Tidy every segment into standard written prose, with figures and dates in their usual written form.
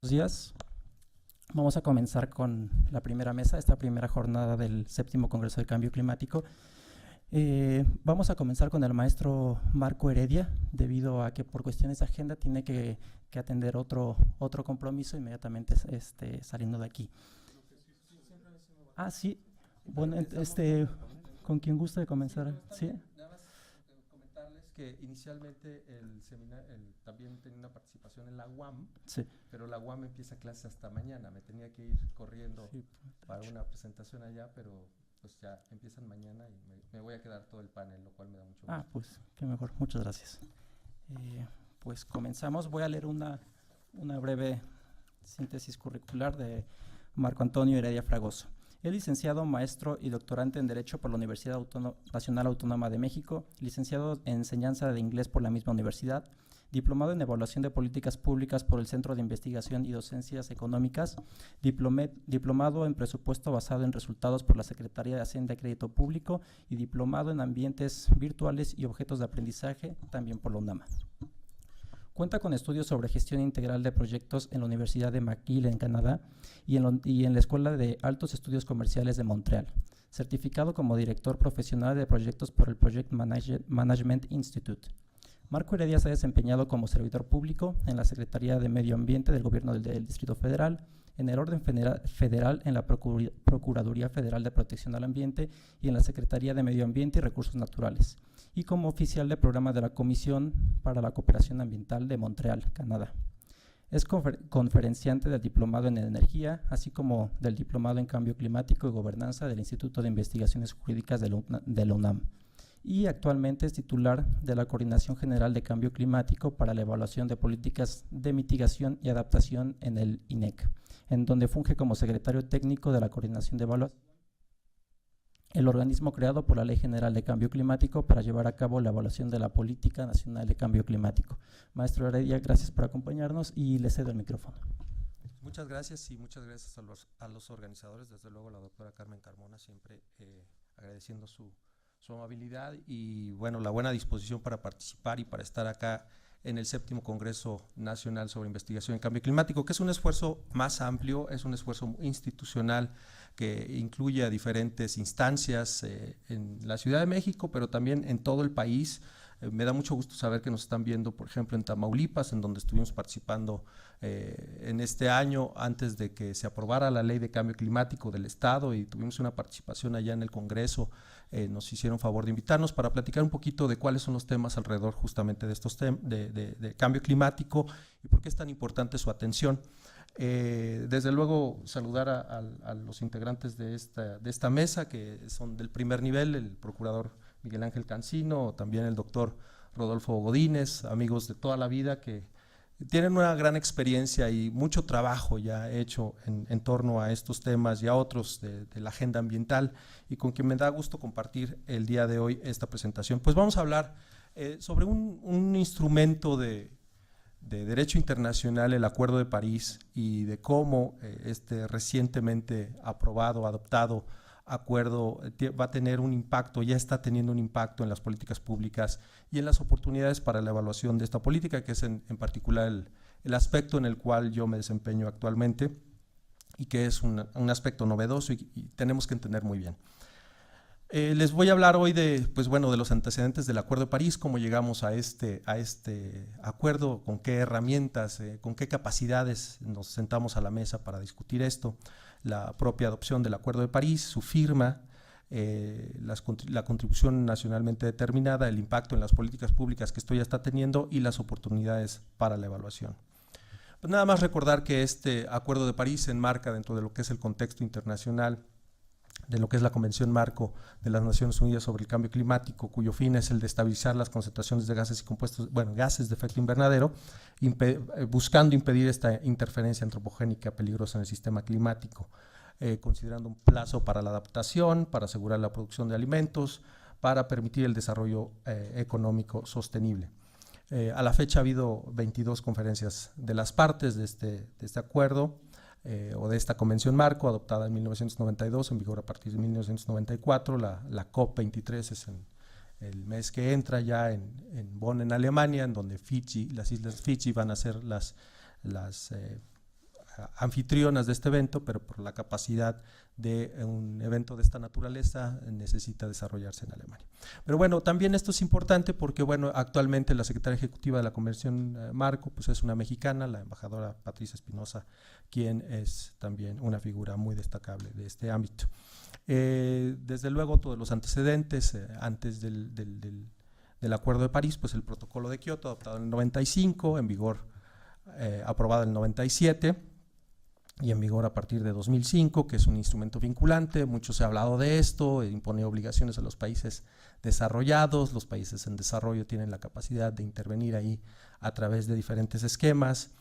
Buenos días. Vamos a comenzar con la primera mesa, esta primera jornada del 7º Congreso de Cambio Climático. Vamos a comenzar con el maestro Marco Heredia, debido a que por cuestiones de agenda tiene que atender otro compromiso inmediatamente saliendo de aquí. Sí. Bueno, con quien gusta de comenzar. ¿Sí? Nada más comentarles que inicialmente el seminario también tenía una participación en la UAM, Sí. pero la UAM empieza clase hasta mañana. Me tenía que ir corriendo para una presentación allá, pero pues ya empiezan mañana y me voy a quedar todo el panel, lo cual me da mucho gusto. Pues qué mejor. Muchas gracias. Pues comenzamos. Voy a leer una breve síntesis curricular de Marco Antonio Heredia Fragoso. Es licenciado, maestro y doctorante en Derecho por la Universidad Nacional Autónoma de México, licenciado en Enseñanza de Inglés por la misma universidad, diplomado en Evaluación de Políticas Públicas por el Centro de Investigación y Docencias Económicas, diplomado en Presupuesto basado en resultados por la Secretaría de Hacienda y Crédito Público y diplomado en Ambientes Virtuales y Objetos de Aprendizaje, también por la UNAM. Cuenta con estudios sobre gestión integral de proyectos en la Universidad de McGill en Canadá y en la Escuela de Altos Estudios Comerciales de Montreal. Certificado como director profesional de proyectos por el Project Management Institute. Marco Heredia se ha desempeñado como servidor público en la Secretaría de Medio Ambiente del Gobierno del Distrito Federal, en el Orden Federal en la Procuraduría Federal de Protección al Ambiente y en la Secretaría de Medio Ambiente y Recursos Naturales, y como oficial de programa de la Comisión para la Cooperación Ambiental de Montreal, Canadá. Es conferenciante del Diplomado en Energía, así como del Diplomado en Cambio Climático y Gobernanza del Instituto de Investigaciones Jurídicas de la UNAM. Y actualmente es titular de la Coordinación General de Cambio Climático para la Evaluación de Políticas de Mitigación y Adaptación en el INEC, en donde funge como secretario técnico de la Coordinación de Evaluación, el organismo creado por la Ley General de Cambio Climático para llevar a cabo la evaluación de la Política Nacional de Cambio Climático. Maestro Heredia, gracias por acompañarnos y le cedo el micrófono. Muchas gracias y muchas gracias a los organizadores, desde luego a la doctora Carmen Carmona, siempre agradeciendo su amabilidad y bueno, la buena disposición para participar y para estar acá en el 7º Congreso Nacional sobre Investigación en Cambio Climático, que es un esfuerzo más amplio, es un esfuerzo institucional que incluye a diferentes instancias en la Ciudad de México, pero también en todo el país. Me da mucho gusto saber que nos están viendo, por ejemplo, en Tamaulipas, en donde estuvimos participando en este año antes de que se aprobara la Ley de Cambio Climático del Estado, y tuvimos una participación allá en el Congreso. Nos hicieron favor de invitarnos para platicar un poquito de cuáles son los temas alrededor justamente de estos temas de cambio climático y por qué es tan importante su atención. Desde luego saludar a los integrantes de esta mesa, que son del primer nivel, el procurador Miguel Ángel Cancino, también el doctor Rodolfo Godínez, amigos de toda la vida que tienen una gran experiencia y mucho trabajo ya hecho en torno a estos temas y a otros de la agenda ambiental, y con quien me da gusto compartir el día de hoy esta presentación. Pues vamos a hablar sobre un instrumento de derecho internacional, el Acuerdo de París, y de cómo este recientemente aprobado, adoptado acuerdo va a tener un impacto, ya está teniendo un impacto en las políticas públicas y en las oportunidades para la evaluación de esta política, que es en particular el aspecto en el cual yo me desempeño actualmente, y que es un aspecto novedoso y tenemos que entender muy bien. Les voy a hablar hoy de los antecedentes del Acuerdo de París, cómo llegamos a este acuerdo, con qué herramientas, con qué capacidades nos sentamos a la mesa para discutir esto, la propia adopción del Acuerdo de París, su firma, la contribución nacionalmente determinada, el impacto en las políticas públicas que esto ya está teniendo y las oportunidades para la evaluación. Pues nada más recordar que este Acuerdo de París se enmarca dentro de lo que es el contexto internacional de lo que es la Convención Marco de las Naciones Unidas sobre el Cambio Climático, cuyo fin es el de estabilizar las concentraciones de gases y compuestos, gases de efecto invernadero, buscando impedir esta interferencia antropogénica peligrosa en el sistema climático, considerando un plazo para la adaptación, para asegurar la producción de alimentos, para permitir el desarrollo económico sostenible. A la fecha ha habido 22 conferencias de las partes de este acuerdo, o de esta Convención Marco, adoptada en 1992, en vigor a partir de 1994. La COP23 es en el mes que entra, ya en Bonn, en Alemania, en donde las islas Fiji van a ser las anfitrionas de este evento, pero por la capacidad de un evento de esta naturaleza necesita desarrollarse en Alemania. Pero bueno, también esto es importante porque bueno, actualmente la secretaria ejecutiva de la Convención Marco pues es una mexicana, la embajadora Patricia Espinosa, quien es también una figura muy destacable de este ámbito. Desde luego todos los antecedentes antes del Acuerdo de París, pues el Protocolo de Kioto adoptado en el 95, en vigor aprobado en el 97 y en vigor a partir de 2005, que es un instrumento vinculante. Mucho se ha hablado de esto, impone obligaciones a los países desarrollados. Los países en desarrollo tienen la capacidad de intervenir ahí a través de diferentes esquemas,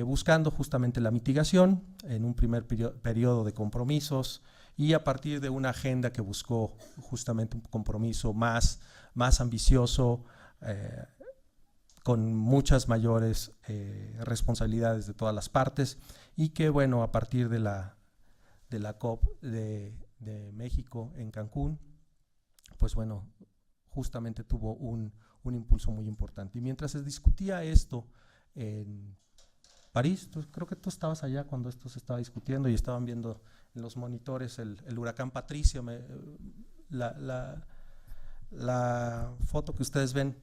buscando justamente la mitigación en un primer periodo de compromisos y a partir de una agenda que buscó justamente un compromiso más ambicioso, con muchas mayores responsabilidades de todas las partes, y que bueno, a partir de la COP de México en Cancún, pues bueno, justamente tuvo un impulso muy importante. Y mientras se discutía esto en París, creo que tú estabas allá cuando esto se estaba discutiendo y estaban viendo en los monitores el huracán Patricia, la foto que ustedes ven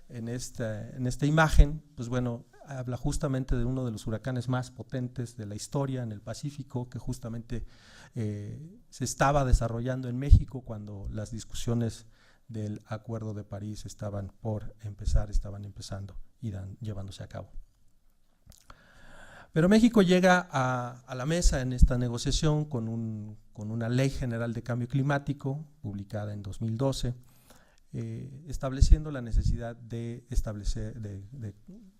en esta imagen, pues bueno, habla justamente de uno de los huracanes más potentes de la historia en el Pacífico, que justamente se estaba desarrollando en México cuando las discusiones del Acuerdo de París estaban empezando y llevándose a cabo. Pero México llega a la mesa en esta negociación con una Ley General de Cambio Climático publicada en 2012, estableciendo la necesidad de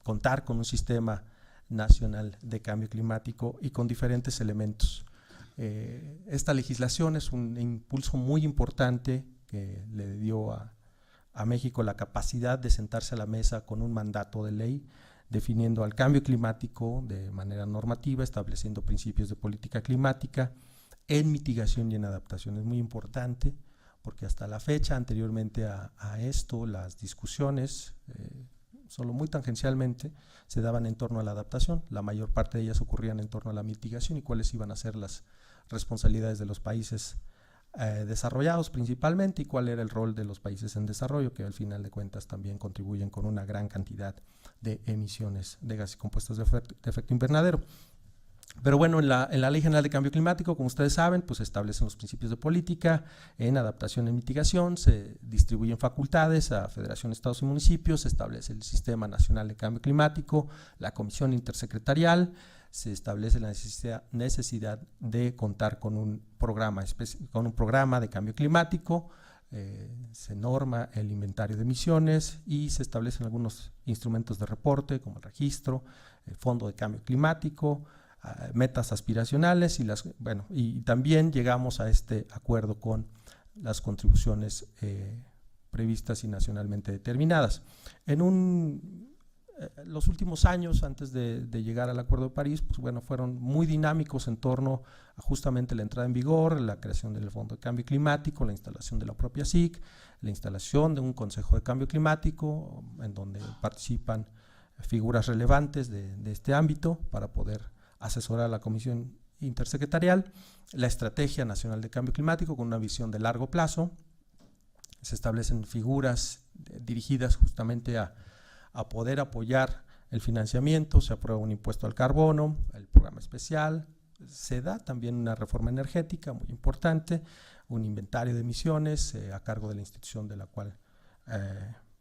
contar con un sistema nacional de cambio climático y con diferentes elementos. Esta legislación es un impulso muy importante que le dio a México la capacidad de sentarse a la mesa con un mandato de ley, definiendo al cambio climático de manera normativa, estableciendo principios de política climática en mitigación y en adaptación. Es muy importante porque hasta la fecha, anteriormente a esto, las discusiones, solo muy tangencialmente, se daban en torno a la adaptación. La mayor parte de ellas ocurrían en torno a la mitigación y cuáles iban a ser las responsabilidades de los países desarrollados principalmente y cuál era el rol de los países en desarrollo, que al final de cuentas también contribuyen con una gran cantidad de emisiones de gases compuestos de efecto invernadero. Pero bueno, en la Ley General de Cambio Climático, como ustedes saben, pues se establecen los principios de política en adaptación y mitigación, se distribuyen facultades a federaciones, estados y municipios, se establece el Sistema Nacional de Cambio Climático, la Comisión Intersecretarial, se establece la necesidad de contar con un programa de cambio climático, se norma el inventario de emisiones y se establecen algunos instrumentos de reporte como el registro, el Fondo de Cambio Climático, metas aspiracionales y también llegamos a este acuerdo con las contribuciones previstas y nacionalmente determinadas. Los últimos años antes de llegar al Acuerdo de París, pues bueno, fueron muy dinámicos en torno a justamente la entrada en vigor, la creación del Fondo de Cambio Climático, la instalación de la propia SIC, la instalación de un Consejo de Cambio Climático en donde participan figuras relevantes de este ámbito para poder asesorar a la Comisión Intersecretarial, la Estrategia Nacional de Cambio Climático con una visión de largo plazo. Se establecen figuras dirigidas justamente a poder apoyar el financiamiento, se aprueba un impuesto al carbono, el programa especial, se da también una reforma energética muy importante, un inventario de emisiones a cargo de la institución de la cual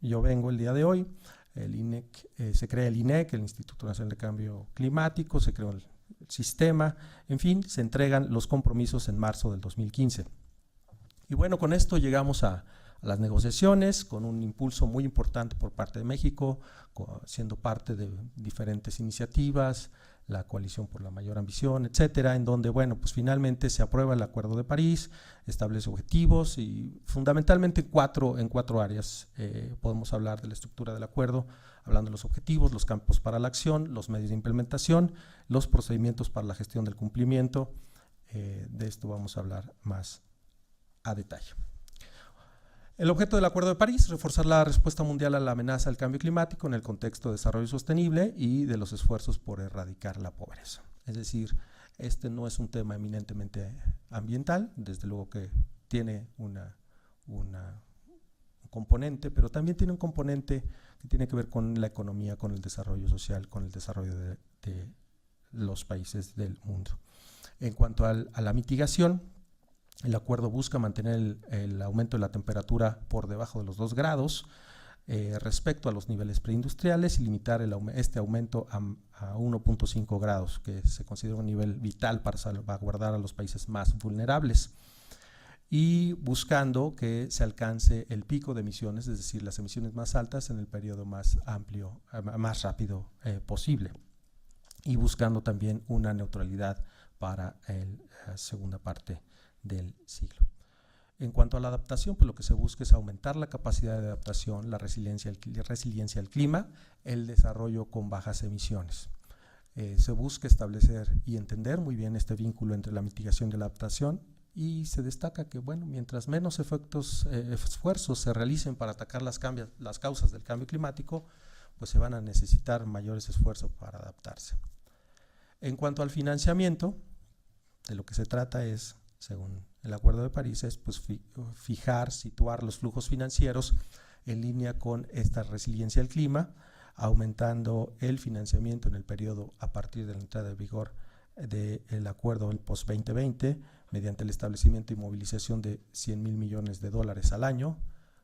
yo vengo el día de hoy. El INEC, se crea el INEC, el Instituto Nacional de Cambio Climático, se creó el sistema, en fin, se entregan los compromisos en marzo del 2015. Y bueno, con esto llegamos a las negociaciones, con un impulso muy importante por parte de México, siendo parte de diferentes iniciativas, la Coalición por la Mayor Ambición, etcétera, en donde, bueno, pues finalmente se aprueba el Acuerdo de París, establece objetivos y fundamentalmente en cuatro áreas podemos hablar de la estructura del acuerdo, hablando de los objetivos, los campos para la acción, los medios de implementación, los procedimientos para la gestión del cumplimiento. De esto vamos a hablar más a detalle. El objeto del Acuerdo de París, reforzar la respuesta mundial a la amenaza del cambio climático en el contexto de desarrollo sostenible y de los esfuerzos por erradicar la pobreza. es decir, este no es un tema eminentemente ambiental, desde luego que tiene un componente, pero también tiene un componente que tiene que ver con la economía, con el desarrollo social, con el desarrollo de los países del mundo. En cuanto a la mitigación, el acuerdo busca mantener el aumento de la temperatura por debajo de los 2 grados respecto a los niveles preindustriales y limitar este aumento a 1.5 grados, que se considera un nivel vital para salvaguardar a los países más vulnerables, y buscando que se alcance el pico de emisiones, es decir, las emisiones más altas en el periodo más amplio, más rápido posible, y buscando también una neutralidad para la segunda parte del siglo. En cuanto a la adaptación, pues lo que se busca es aumentar la capacidad de adaptación, la resiliencia al clima, el desarrollo con bajas emisiones. Se busca establecer y entender muy bien este vínculo entre la mitigación y la adaptación, y se destaca que, bueno, mientras menos esfuerzos se realicen para atacar las causas del cambio climático, pues se van a necesitar mayores esfuerzos para adaptarse. En cuanto al financiamiento, de lo que se trata es, según el Acuerdo de París, es pues situar los flujos financieros en línea con esta resiliencia al clima, aumentando el financiamiento en el periodo a partir de la entrada en vigor del acuerdo post-2020 mediante el establecimiento y movilización de $100,000 millones al año,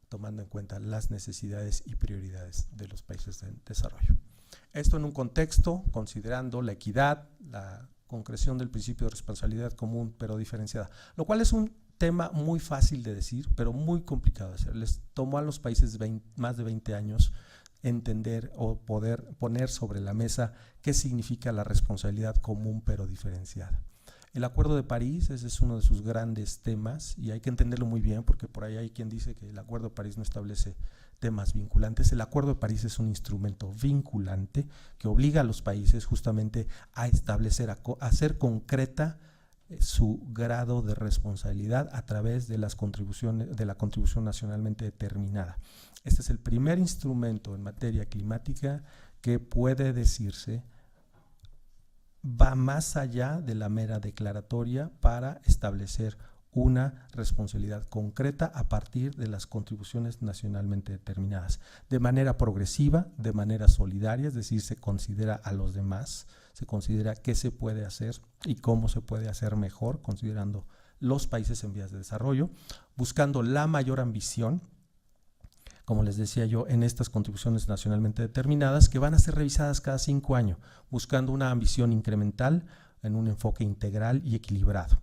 tomando en cuenta las necesidades y prioridades de los países en desarrollo. Esto en un contexto considerando la equidad, la concreción del principio de responsabilidad común pero diferenciada, lo cual es un tema muy fácil de decir, pero muy complicado de hacer. Les tomó a los países más de 20 años entender o poder poner sobre la mesa qué significa la responsabilidad común pero diferenciada. El Acuerdo de París, ese es uno de sus grandes temas y hay que entenderlo muy bien porque por ahí hay quien dice que el Acuerdo de París no establece temas vinculantes. El Acuerdo de París es un instrumento vinculante que obliga a los países justamente a establecer, a hacer concreta su grado de responsabilidad a través de las contribuciones, de la contribución nacionalmente determinada. Este es el primer instrumento en materia climática que puede decirse va más allá de la mera declaratoria para establecer una responsabilidad concreta a partir de las contribuciones nacionalmente determinadas, de manera progresiva, de manera solidaria, es decir, se considera a los demás, se considera qué se puede hacer y cómo se puede hacer mejor, considerando los países en vías de desarrollo, buscando la mayor ambición, como les decía yo, en estas contribuciones nacionalmente determinadas que van a ser revisadas cada 5 años, buscando una ambición incremental en un enfoque integral y equilibrado,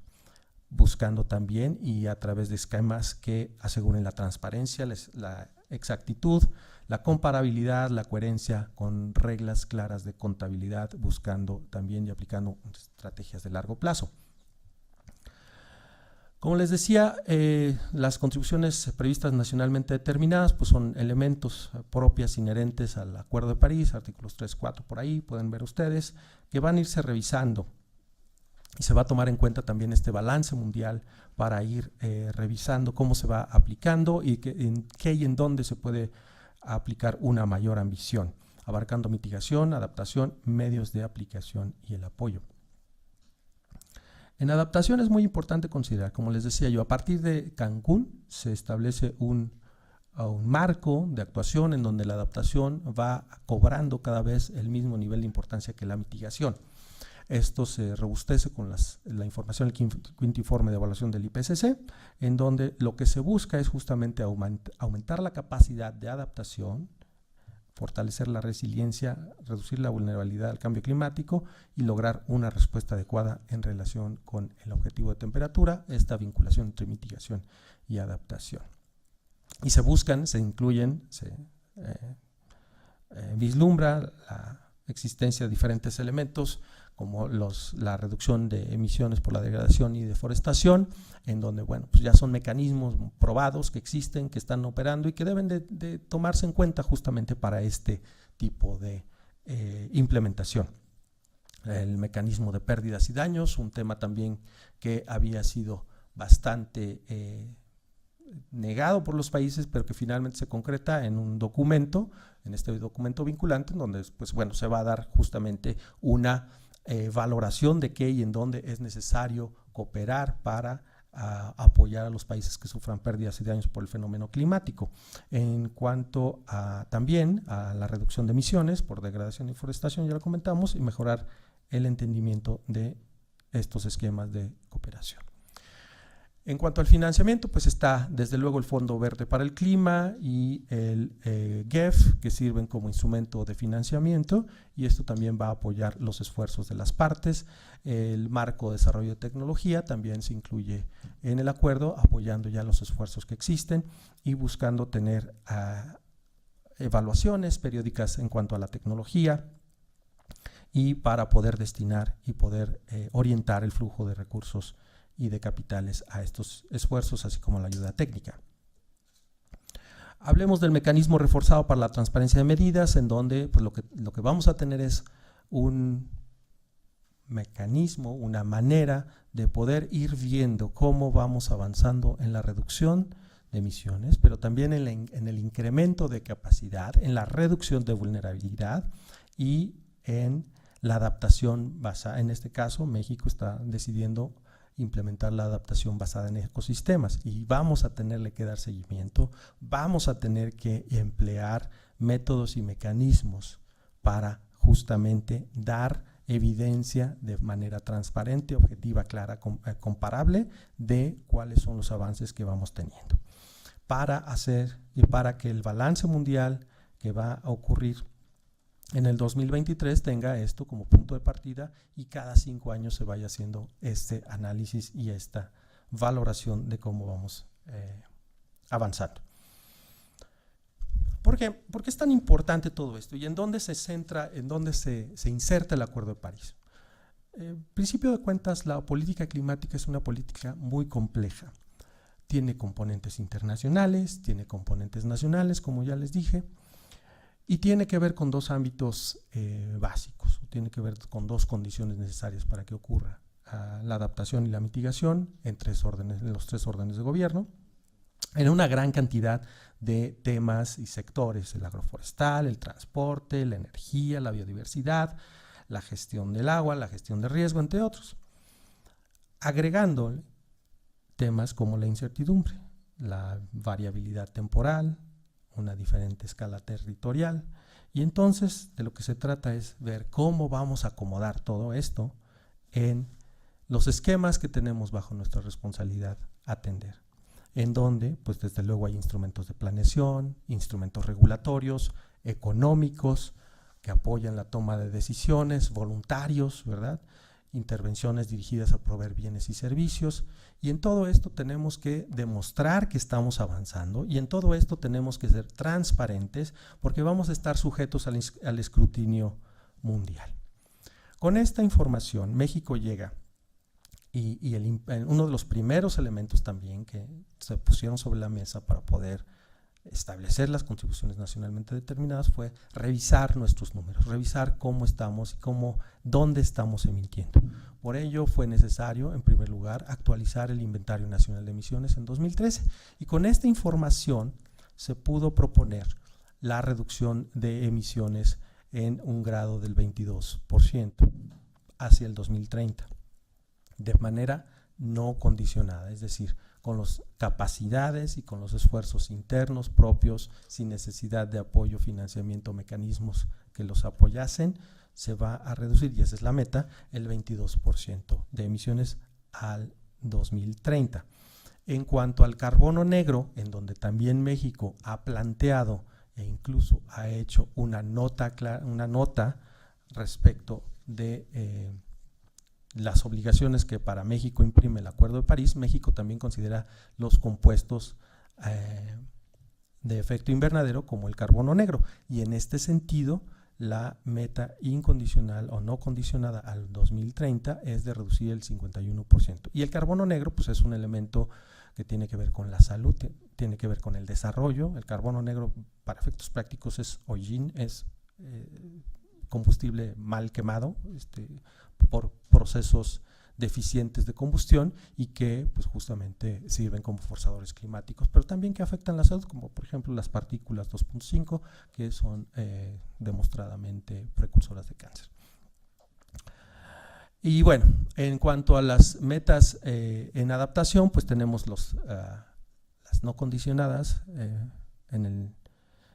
buscando también y a través de esquemas que aseguren la transparencia, la exactitud, la comparabilidad, la coherencia con reglas claras de contabilidad, buscando también y aplicando estrategias de largo plazo. Como les decía, las contribuciones previstas nacionalmente determinadas pues son elementos propias inherentes al Acuerdo de París, artículos 3, 4 por ahí, pueden ver ustedes, que van a irse revisando y se va a tomar en cuenta también este balance mundial para ir revisando cómo se va aplicando y en qué y en dónde se puede aplicar una mayor ambición, abarcando mitigación, adaptación, medios de aplicación y el apoyo. En adaptación es muy importante considerar, como les decía yo, a partir de Cancún se establece un marco de actuación en donde la adaptación va cobrando cada vez el mismo nivel de importancia que la mitigación. Esto se robustece con la información del quinto informe de evaluación del IPCC, en donde lo que se busca es justamente aumentar la capacidad de adaptación, fortalecer la resiliencia, reducir la vulnerabilidad al cambio climático y lograr una respuesta adecuada en relación con el objetivo de temperatura, esta vinculación entre mitigación y adaptación. Y se incluyen, se vislumbra la existencia de diferentes elementos como la reducción de emisiones por la degradación y deforestación, en donde bueno, pues ya son mecanismos probados que existen, que están operando y que deben de tomarse en cuenta justamente para este tipo de implementación. El mecanismo de pérdidas y daños, un tema también que había sido bastante negado por los países, pero que finalmente se concreta en un documento, en este documento vinculante, en donde pues, bueno, se va a dar justamente una valoración de qué y en dónde es necesario cooperar para apoyar a los países que sufran pérdidas y daños por el fenómeno climático. En cuanto también a la reducción de emisiones por degradación y deforestación, ya lo comentamos, y mejorar el entendimiento de estos esquemas de cooperación. En cuanto al financiamiento, pues está desde luego el Fondo Verde para el Clima y el GEF, que sirven como instrumento de financiamiento, y esto también va a apoyar los esfuerzos de las partes. El marco de desarrollo de tecnología también se incluye en el acuerdo, apoyando ya los esfuerzos que existen y buscando tener evaluaciones periódicas en cuanto a la tecnología y para poder destinar y poder orientar el flujo de recursos y de capitales a estos esfuerzos, así como la ayuda técnica. Hablemos del mecanismo reforzado para la transparencia de medidas, en donde pues, lo que vamos a tener es un mecanismo, una manera de poder ir viendo cómo vamos avanzando en la reducción de emisiones, pero también en el incremento de capacidad, en la reducción de vulnerabilidad y en la adaptación basada. En este caso, México está decidiendo implementar la adaptación basada en ecosistemas y vamos a tenerle que dar seguimiento, vamos a tener que emplear métodos y mecanismos para justamente dar evidencia de manera transparente, objetiva, clara, comparable de cuáles son los avances que vamos teniendo para hacer y para que el balance mundial que va a ocurrir en el 2023 tenga esto como punto de partida y cada 5 años se vaya haciendo este análisis y esta valoración de cómo vamos avanzando. ¿Por qué? ¿Por qué es tan importante todo esto? ¿Y en dónde se centra, en dónde se inserta el Acuerdo de París? Principio de cuentas, la política climática es una política muy compleja. Tiene componentes internacionales, tiene componentes nacionales, como ya les dije, y tiene que ver con dos ámbitos básicos, tiene que ver con dos condiciones necesarias para que ocurra la adaptación y la mitigación en los tres órdenes de gobierno, en una gran cantidad de temas y sectores: el agroforestal, el transporte, la energía, la biodiversidad, la gestión del agua, la gestión de riesgo, entre otros. Agregando temas como la incertidumbre, la variabilidad temporal, una diferente escala territorial, y entonces de lo que se trata es ver cómo vamos a acomodar todo esto en los esquemas que tenemos bajo nuestra responsabilidad atender, en donde pues desde luego hay instrumentos de planeación, instrumentos regulatorios, económicos, que apoyan la toma de decisiones, voluntarios, ¿verdad?, intervenciones dirigidas a proveer bienes y servicios, y en todo esto tenemos que demostrar que estamos avanzando, y en todo esto tenemos que ser transparentes porque vamos a estar sujetos al escrutinio mundial. Con esta información, México llega, y uno de los primeros elementos también que se pusieron sobre la mesa para poder establecer las contribuciones nacionalmente determinadas fue revisar nuestros números, revisar cómo estamos y dónde estamos emitiendo. Por ello fue necesario, en primer lugar, actualizar el Inventario Nacional de Emisiones en 2013, y con esta información se pudo proponer la reducción de emisiones en un grado del 22% hacia el 2030, de manera no condicionada, es decir, con las capacidades y con los esfuerzos internos propios, sin necesidad de apoyo, financiamiento, mecanismos que los apoyasen, se va a reducir, y esa es la meta, el 22% de emisiones al 2030. En cuanto al carbono negro, en donde también México ha planteado e incluso ha hecho una nota respecto de las obligaciones que para México imprime el Acuerdo de París, México también considera los compuestos de efecto invernadero como el carbono negro, y en este sentido la meta incondicional o no condicionada al 2030 es de reducir el 51%. Y el carbono negro pues es un elemento que tiene que ver con la salud, tiene que ver con el desarrollo. El carbono negro para efectos prácticos es hollín, es combustible mal quemado por procesos deficientes de combustión, y que pues justamente sirven como forzadores climáticos, pero también que afectan la salud, como por ejemplo las partículas 2.5, que son demostradamente precursoras de cáncer. Y bueno, en cuanto a las metas en adaptación, pues tenemos las no condicionadas en el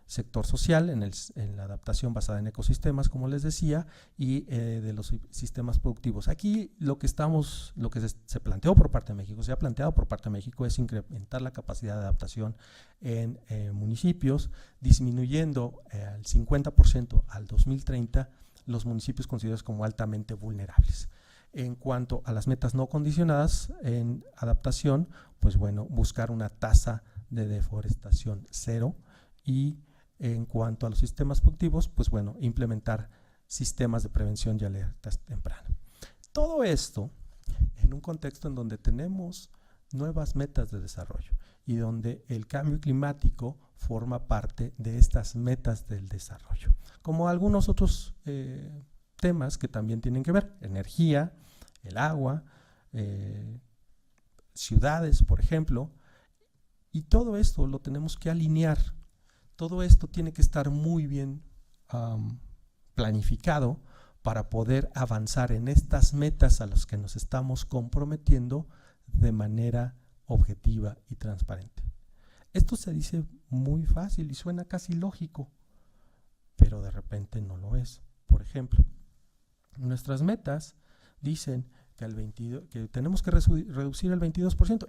sector social, en la adaptación basada en ecosistemas, como les decía, y de los sistemas productivos. Aquí lo que se planteó por parte de México, se ha planteado por parte de México es incrementar la capacidad de adaptación en municipios, disminuyendo al 50% al 2030 los municipios considerados como altamente vulnerables. En cuanto a las metas no condicionadas en adaptación, pues bueno, buscar una tasa de deforestación cero, y en cuanto a los sistemas productivos, pues bueno, implementar sistemas de prevención y alertas tempranas. Todo esto en un contexto en donde tenemos nuevas metas de desarrollo y donde el cambio climático forma parte de estas metas del desarrollo, como algunos otros temas que también tienen que ver, energía, el agua, ciudades, por ejemplo, y todo esto lo tenemos que alinear. Todo esto tiene que estar muy bien planificado para poder avanzar en estas metas a las que nos estamos comprometiendo de manera objetiva y transparente. Esto se dice muy fácil y suena casi lógico, pero de repente no lo es. Por ejemplo, nuestras metas dicen que tenemos que reducir el 22%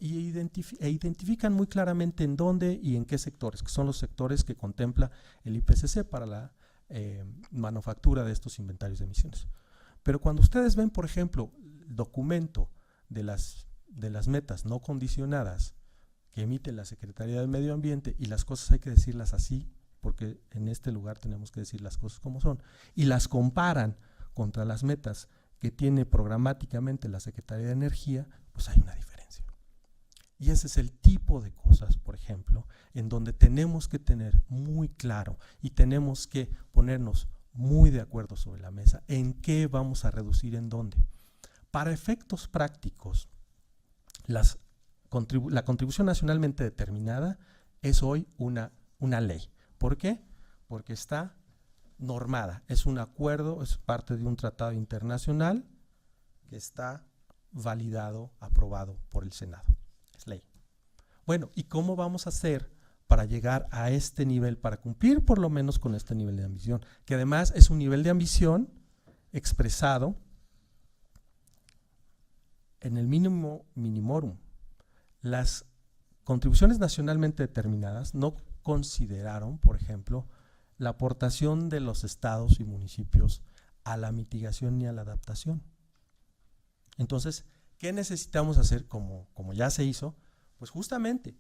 e identifican muy claramente en dónde y en qué sectores, que son los sectores que contempla el IPCC para la manufactura de estos inventarios de emisiones. Pero cuando ustedes ven, por ejemplo, el documento de las metas no condicionadas que emite la Secretaría del Medio Ambiente, y las cosas hay que decirlas así, porque en este lugar tenemos que decir las cosas como son, y las comparan contra las metas que tiene programáticamente la Secretaría de Energía, pues hay una diferencia. Y ese es el tipo de cosas, por ejemplo, en donde tenemos que tener muy claro y tenemos que ponernos muy de acuerdo sobre la mesa en qué vamos a reducir, en dónde. Para efectos prácticos, la contribución nacionalmente determinada es hoy una ley. ¿Por qué? Porque está normada, es un acuerdo, es parte de un tratado internacional que está validado, aprobado por el Senado. Es ley. Bueno, ¿y cómo vamos a hacer para llegar a este nivel, para cumplir por lo menos con este nivel de ambición? Que además es un nivel de ambición expresado en el mínimo minimorum. Las contribuciones nacionalmente determinadas no consideraron, por ejemplo, la aportación de los estados y municipios a la mitigación y a la adaptación. Entonces, ¿qué necesitamos hacer como ya se hizo? Pues justamente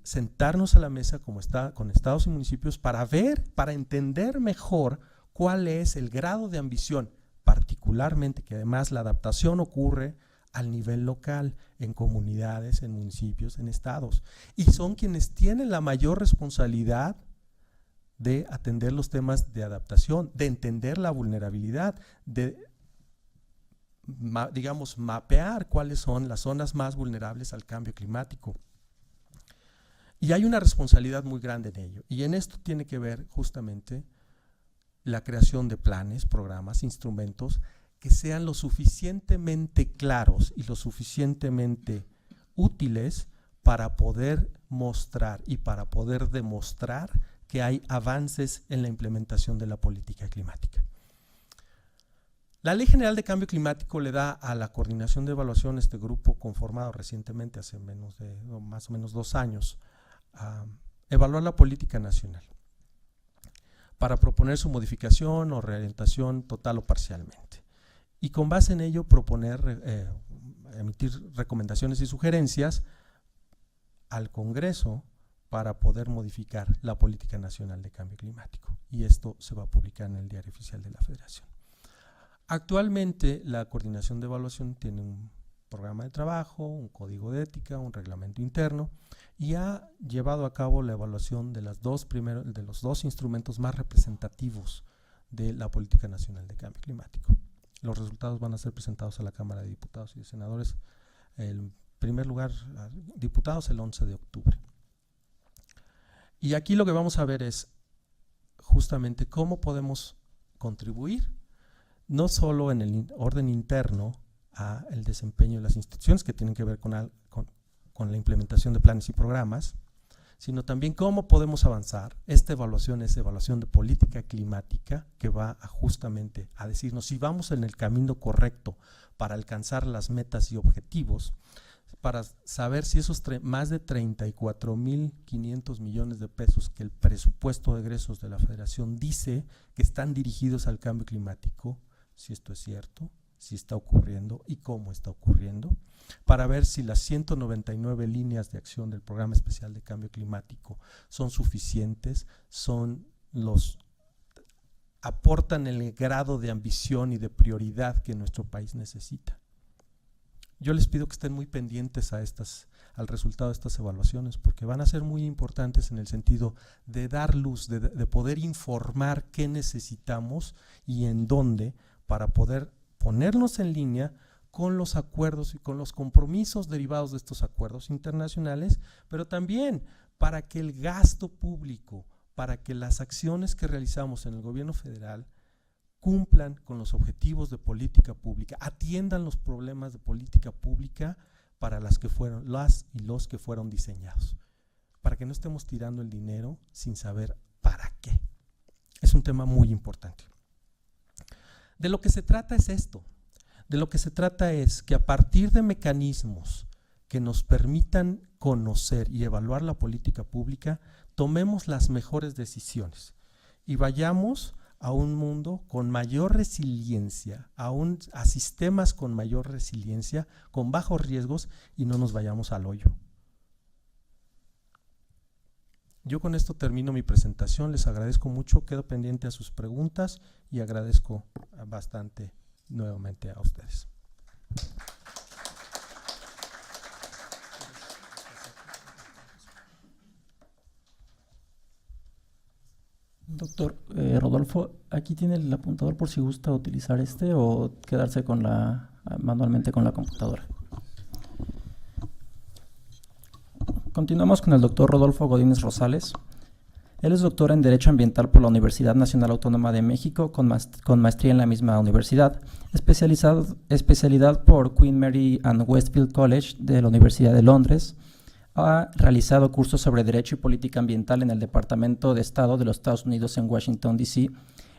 sentarnos a la mesa con estados y municipios para entender mejor cuál es el grado de ambición, particularmente que además la adaptación ocurre al nivel local, en comunidades, en municipios, en estados. Y son quienes tienen la mayor responsabilidad de atender los temas de adaptación, de entender la vulnerabilidad, de, digamos, mapear cuáles son las zonas más vulnerables al cambio climático. Y hay una responsabilidad muy grande en ello. Y en esto tiene que ver justamente la creación de planes, programas, instrumentos que sean lo suficientemente claros y lo suficientemente útiles para poder mostrar y para poder demostrar que hay avances en la implementación de la política climática. La Ley General de Cambio Climático le da a la Coordinación de Evaluación, este grupo conformado recientemente, hace más o menos 2 años, a evaluar la política nacional para proponer su modificación o reorientación total o parcialmente. Y con base en ello proponer, emitir recomendaciones y sugerencias al Congreso para poder modificar la política nacional de cambio climático. Y esto se va a publicar en el Diario Oficial de la Federación. Actualmente la Coordinación de Evaluación tiene un programa de trabajo, un código de ética, un reglamento interno, y ha llevado a cabo la evaluación de los dos instrumentos más representativos de la política nacional de cambio climático. Los resultados van a ser presentados a la Cámara de Diputados y de Senadores, en primer lugar, diputados, el 11 de octubre. Y aquí lo que vamos a ver es justamente cómo podemos contribuir no solo en el orden interno a el desempeño de las instituciones que tienen que ver con la implementación de planes y programas, sino también cómo podemos avanzar. Esta evaluación es evaluación de política climática que va justamente a decirnos si vamos en el camino correcto para alcanzar las metas y objetivos, para saber si esos más de 34.500 millones de pesos que el presupuesto de egresos de la Federación dice que están dirigidos al cambio climático, si esto es cierto, si está ocurriendo y cómo está ocurriendo, para ver si las 199 líneas de acción del Programa Especial de Cambio Climático son suficientes, aportan el grado de ambición y de prioridad que nuestro país necesita. Yo les pido que estén muy pendientes al resultado de estas evaluaciones, porque van a ser muy importantes en el sentido de dar luz, de poder informar qué necesitamos y en dónde, para poder ponernos en línea con los acuerdos y con los compromisos derivados de estos acuerdos internacionales, pero también para que el gasto público, para que las acciones que realizamos en el gobierno federal cumplan con los objetivos de política pública, atiendan los problemas de política pública para las y los que fueron diseñados, para que no estemos tirando el dinero sin saber para qué. Es un tema muy importante. De lo que se trata es esto, de lo que se trata es que a partir de mecanismos que nos permitan conocer y evaluar la política pública, tomemos las mejores decisiones y vayamos a un mundo con mayor resiliencia, a sistemas con mayor resiliencia, con bajos riesgos y no nos vayamos al hoyo. Yo con esto termino mi presentación, les agradezco mucho, quedo pendiente a sus preguntas y agradezco bastante nuevamente a ustedes. Doctor Rodolfo, aquí tiene el apuntador por si gusta utilizar o quedarse manualmente con la computadora. Continuamos con el doctor Rodolfo Godínez Rosales. Él es doctor en Derecho Ambiental por la Universidad Nacional Autónoma de México, con maestría en la misma universidad, especialidad por Queen Mary and Westfield College de la Universidad de Londres. Ha realizado cursos sobre Derecho y Política Ambiental en el Departamento de Estado de los Estados Unidos en Washington, D.C.,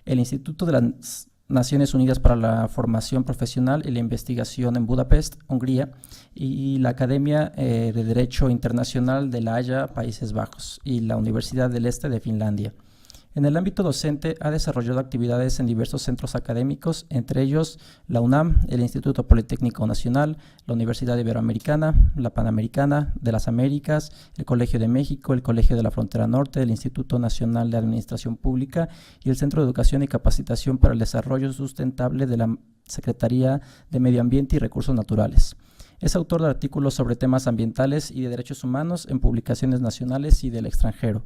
el Instituto de las Naciones Unidas para la Formación Profesional y la Investigación en Budapest, Hungría, y la Academia de Derecho Internacional de La Haya, Países Bajos, y la Universidad del Este de Finlandia. En el ámbito docente ha desarrollado actividades en diversos centros académicos, entre ellos la UNAM, el Instituto Politécnico Nacional, la Universidad Iberoamericana, la Panamericana de las Américas, el Colegio de México, el Colegio de la Frontera Norte, el Instituto Nacional de Administración Pública y el Centro de Educación y Capacitación para el Desarrollo Sustentable de la Secretaría de Medio Ambiente y Recursos Naturales. Es autor de artículos sobre temas ambientales y de derechos humanos en publicaciones nacionales y del extranjero.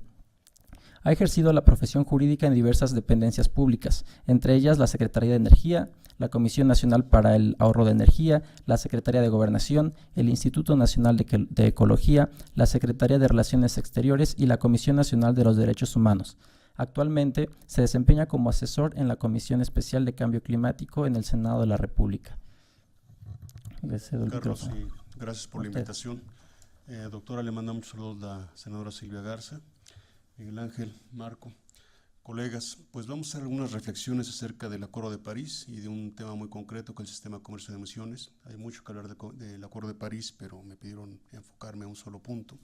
Ha ejercido la profesión jurídica en diversas dependencias públicas, entre ellas la Secretaría de Energía, la Comisión Nacional para el Ahorro de Energía, la Secretaría de Gobernación, el Instituto Nacional de Ecología, la Secretaría de Relaciones Exteriores y la Comisión Nacional de los Derechos Humanos. Actualmente se desempeña como asesor en la Comisión Especial de Cambio Climático en el Senado de la República. Carlos, gracias por la invitación. Doctora, le manda muchos saludos a la senadora Silvia Garza. Miguel Ángel, Marco, colegas, pues vamos a hacer algunas reflexiones acerca del Acuerdo de París y de un tema muy concreto que es el sistema de comercio de emisiones. Hay mucho que hablar del Acuerdo de París, pero me pidieron enfocarme a un solo punto.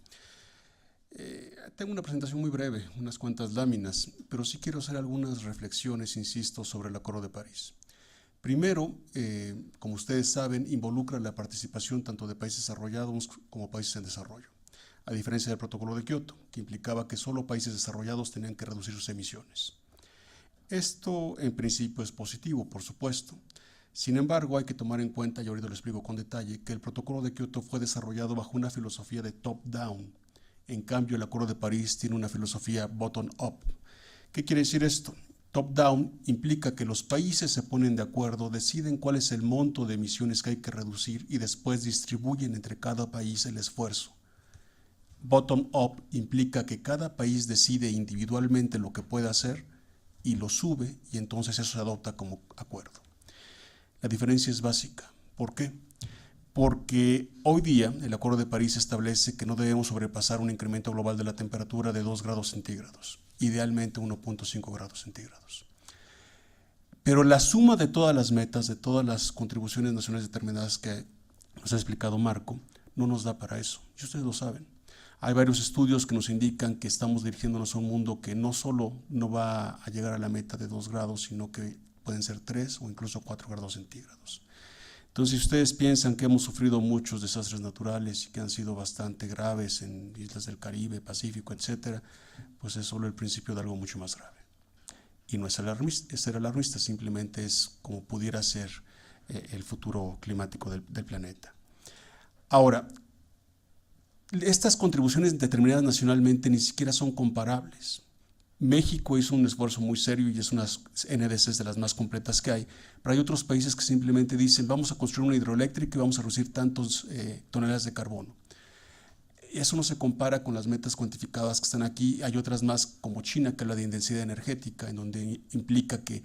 Tengo una presentación muy breve, unas cuantas láminas, pero sí quiero hacer algunas reflexiones, insisto, sobre el Acuerdo de París. Primero, como ustedes saben, involucra la participación tanto de países desarrollados como países en desarrollo, a diferencia del Protocolo de Kioto, que implicaba que solo países desarrollados tenían que reducir sus emisiones. Esto en principio es positivo, por supuesto. Sin embargo, hay que tomar en cuenta, y ahorita lo explico con detalle, que el Protocolo de Kioto fue desarrollado bajo una filosofía de top-down. En cambio, el Acuerdo de París tiene una filosofía bottom-up. ¿Qué quiere decir esto? Top-down implica que los países se ponen de acuerdo, deciden cuál es el monto de emisiones que hay que reducir y después distribuyen entre cada país el esfuerzo. Bottom-up implica que cada país decide individualmente lo que puede hacer y lo sube y entonces eso se adopta como acuerdo. La diferencia es básica. ¿Por qué? Porque hoy día el Acuerdo de París establece que no debemos sobrepasar un incremento global de la temperatura de 2 grados centígrados, idealmente 1.5 grados centígrados. Pero la suma de todas las metas, de todas las contribuciones nacionales determinadas que nos ha explicado Marco, no nos da para eso, y ustedes lo saben. Hay varios estudios que nos indican que estamos dirigiéndonos a un mundo que no solo no va a llegar a la meta de 2 grados, sino que pueden ser 3 o incluso 4 grados centígrados. Entonces, si ustedes piensan que hemos sufrido muchos desastres naturales y que han sido bastante graves en islas del Caribe, Pacífico, etcétera, pues es solo el principio de algo mucho más grave. Y no es ser alarmista, simplemente es como pudiera ser el futuro climático del planeta. Ahora, estas contribuciones determinadas nacionalmente ni siquiera son comparables. México hizo un esfuerzo muy serio y es unas NDCs de las más completas que hay, pero hay otros países que simplemente dicen vamos a construir una hidroeléctrica y vamos a reducir tantos toneladas de carbono. Eso no se compara con las metas cuantificadas que están aquí. Hay otras más como China que habla de intensidad energética, en donde implica que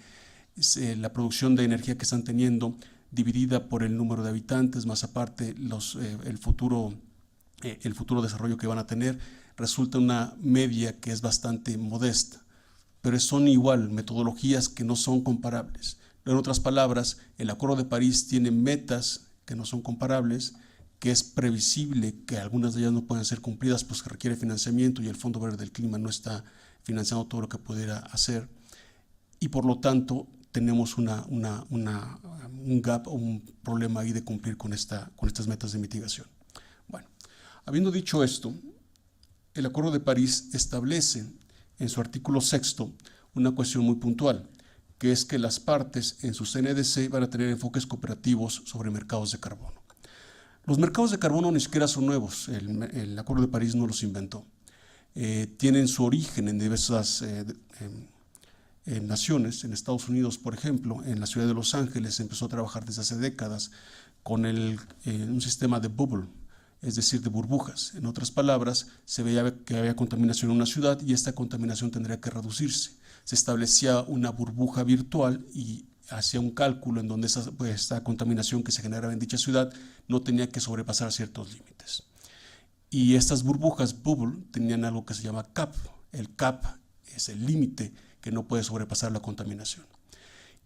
la producción de energía que están teniendo dividida por el número de habitantes, más aparte el futuro desarrollo que van a tener, resulta una media que es bastante modesta, pero son igual metodologías que no son comparables. En otras palabras, el Acuerdo de París tiene metas que no son comparables, que es previsible que algunas de ellas no puedan ser cumplidas, pues que requiere financiamiento y el Fondo Verde del Clima no está financiando todo lo que pudiera hacer, y por lo tanto tenemos un gap o un problema ahí de cumplir con estas metas de mitigación. Bueno, habiendo dicho esto, el Acuerdo de París establece en su artículo 6º una cuestión muy puntual, que es que las partes en sus NDC van a tener enfoques cooperativos sobre mercados de carbono. Los mercados de carbono ni siquiera son nuevos, el Acuerdo de París no los inventó. Tienen su origen en diversas naciones. En Estados Unidos, por ejemplo, en la ciudad de Los Ángeles se empezó a trabajar desde hace décadas con un sistema de bubble, es decir, de burbujas. En otras palabras, se veía que había contaminación en una ciudad y esta contaminación tendría que reducirse. Se establecía una burbuja virtual y hacía un cálculo en donde esta contaminación que se generaba en dicha ciudad no tenía que sobrepasar ciertos límites. Y estas burbujas bubble tenían algo que se llama cap. El cap es el límite que no puede sobrepasar la contaminación.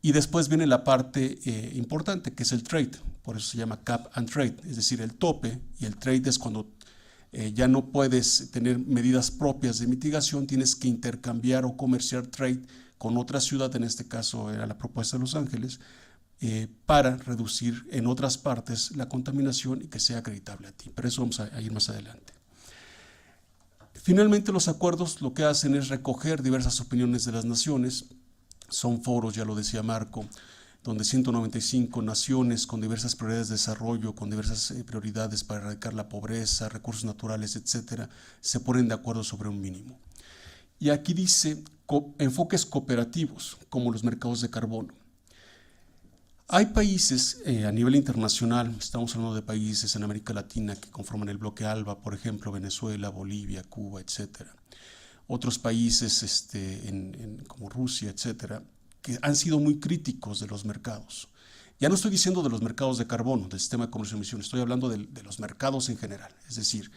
Y después viene la parte importante, que es el trade. Por eso se llama cap and trade, es decir, el tope, y el trade es cuando ya no puedes tener medidas propias de mitigación, tienes que intercambiar o comerciar trade con otra ciudad, en este caso era la propuesta de Los Ángeles, para reducir en otras partes la contaminación y que sea acreditable a ti. Pero eso vamos a ir más adelante. Finalmente, los acuerdos lo que hacen es recoger diversas opiniones de las naciones. Son foros, ya lo decía Marco, donde 195 naciones con diversas prioridades de desarrollo, con diversas prioridades para erradicar la pobreza, recursos naturales, etcétera, se ponen de acuerdo sobre un mínimo. Y aquí dice enfoques cooperativos, como los mercados de carbono. Hay países a nivel internacional, estamos hablando de países en América Latina que conforman el bloque ALBA, por ejemplo, Venezuela, Bolivia, Cuba, etcétera. Otros países como Rusia, etcétera, que han sido muy críticos de los mercados. Ya no estoy diciendo de los mercados de carbono, del sistema de comercio de emisiones, estoy hablando de los mercados en general. Es decir,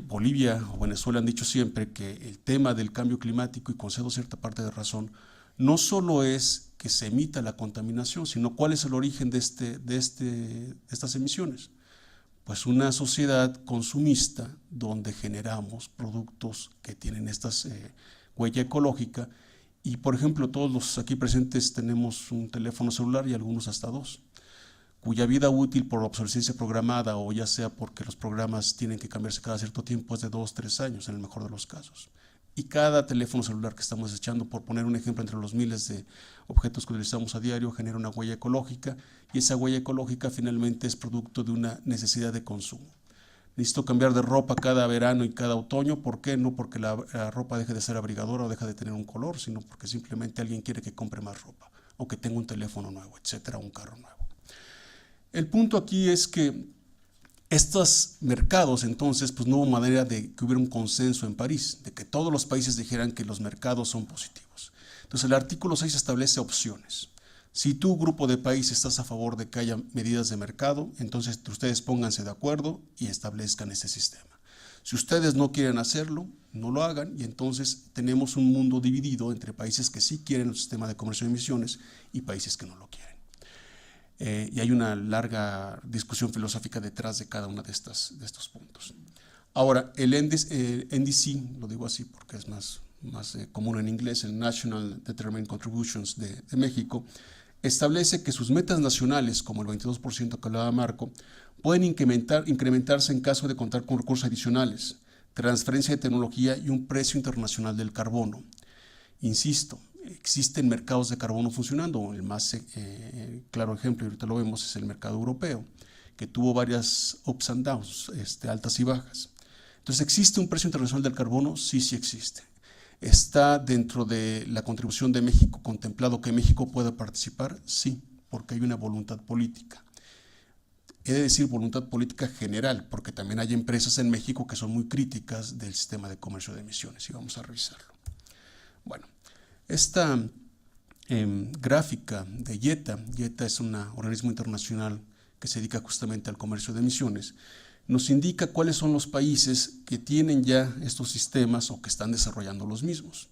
Bolivia o Venezuela han dicho siempre que el tema del cambio climático, y concedo cierta parte de razón, no solo es que se emita la contaminación, sino cuál es el origen de estas emisiones. Pues una sociedad consumista donde generamos productos que tienen esta huella ecológica y, por ejemplo, todos los aquí presentes tenemos un teléfono celular y algunos hasta 2, cuya vida útil por obsolescencia programada o ya sea porque los programas tienen que cambiarse cada cierto tiempo es de 2-3 años en el mejor de los casos. Y cada teléfono celular que estamos desechando, por poner un ejemplo, entre los miles de objetos que utilizamos a diario, genera una huella ecológica y esa huella ecológica finalmente es producto de una necesidad de consumo. Necesito cambiar de ropa cada verano y cada otoño. ¿Por qué? No porque la ropa deje de ser abrigadora o deja de tener un color, sino porque simplemente alguien quiere que compre más ropa o que tenga un teléfono nuevo, etcétera, un carro nuevo. El punto aquí es que estos mercados, entonces, pues no hubo manera de que hubiera un consenso en París, de que todos los países dijeran que los mercados son positivos. Entonces, el artículo 6 establece opciones. Si tu grupo de países estás a favor de que haya medidas de mercado, entonces ustedes pónganse de acuerdo y establezcan este sistema. Si ustedes no quieren hacerlo, no lo hagan, y entonces tenemos un mundo dividido entre países que sí quieren el sistema de comercio de emisiones y países que no lo quieren. Y hay una larga discusión filosófica detrás de cada uno de estos puntos. Ahora, el NDC, lo digo así porque es más común en inglés, el National Determined Contributions de México, establece que sus metas nacionales, como el 22% que hablaba Marco, pueden incrementarse en caso de contar con recursos adicionales, transferencia de tecnología y un precio internacional del carbono. Insisto, existen mercados de carbono funcionando. El más claro ejemplo, y ahorita lo vemos, es el mercado europeo, que tuvo varias ups and downs, altas y bajas. Entonces, ¿existe un precio internacional del carbono? Sí, sí existe. ¿Está dentro de la contribución de México contemplado que México pueda participar? Sí, porque hay una voluntad política. He de decir voluntad política general, porque también hay empresas en México que son muy críticas del sistema de comercio de emisiones, y vamos a revisarlo. Bueno, esta gráfica de IETA es un organismo internacional que se dedica justamente al comercio de emisiones, nos indica cuáles son los países que tienen ya estos sistemas o que están desarrollando los mismos.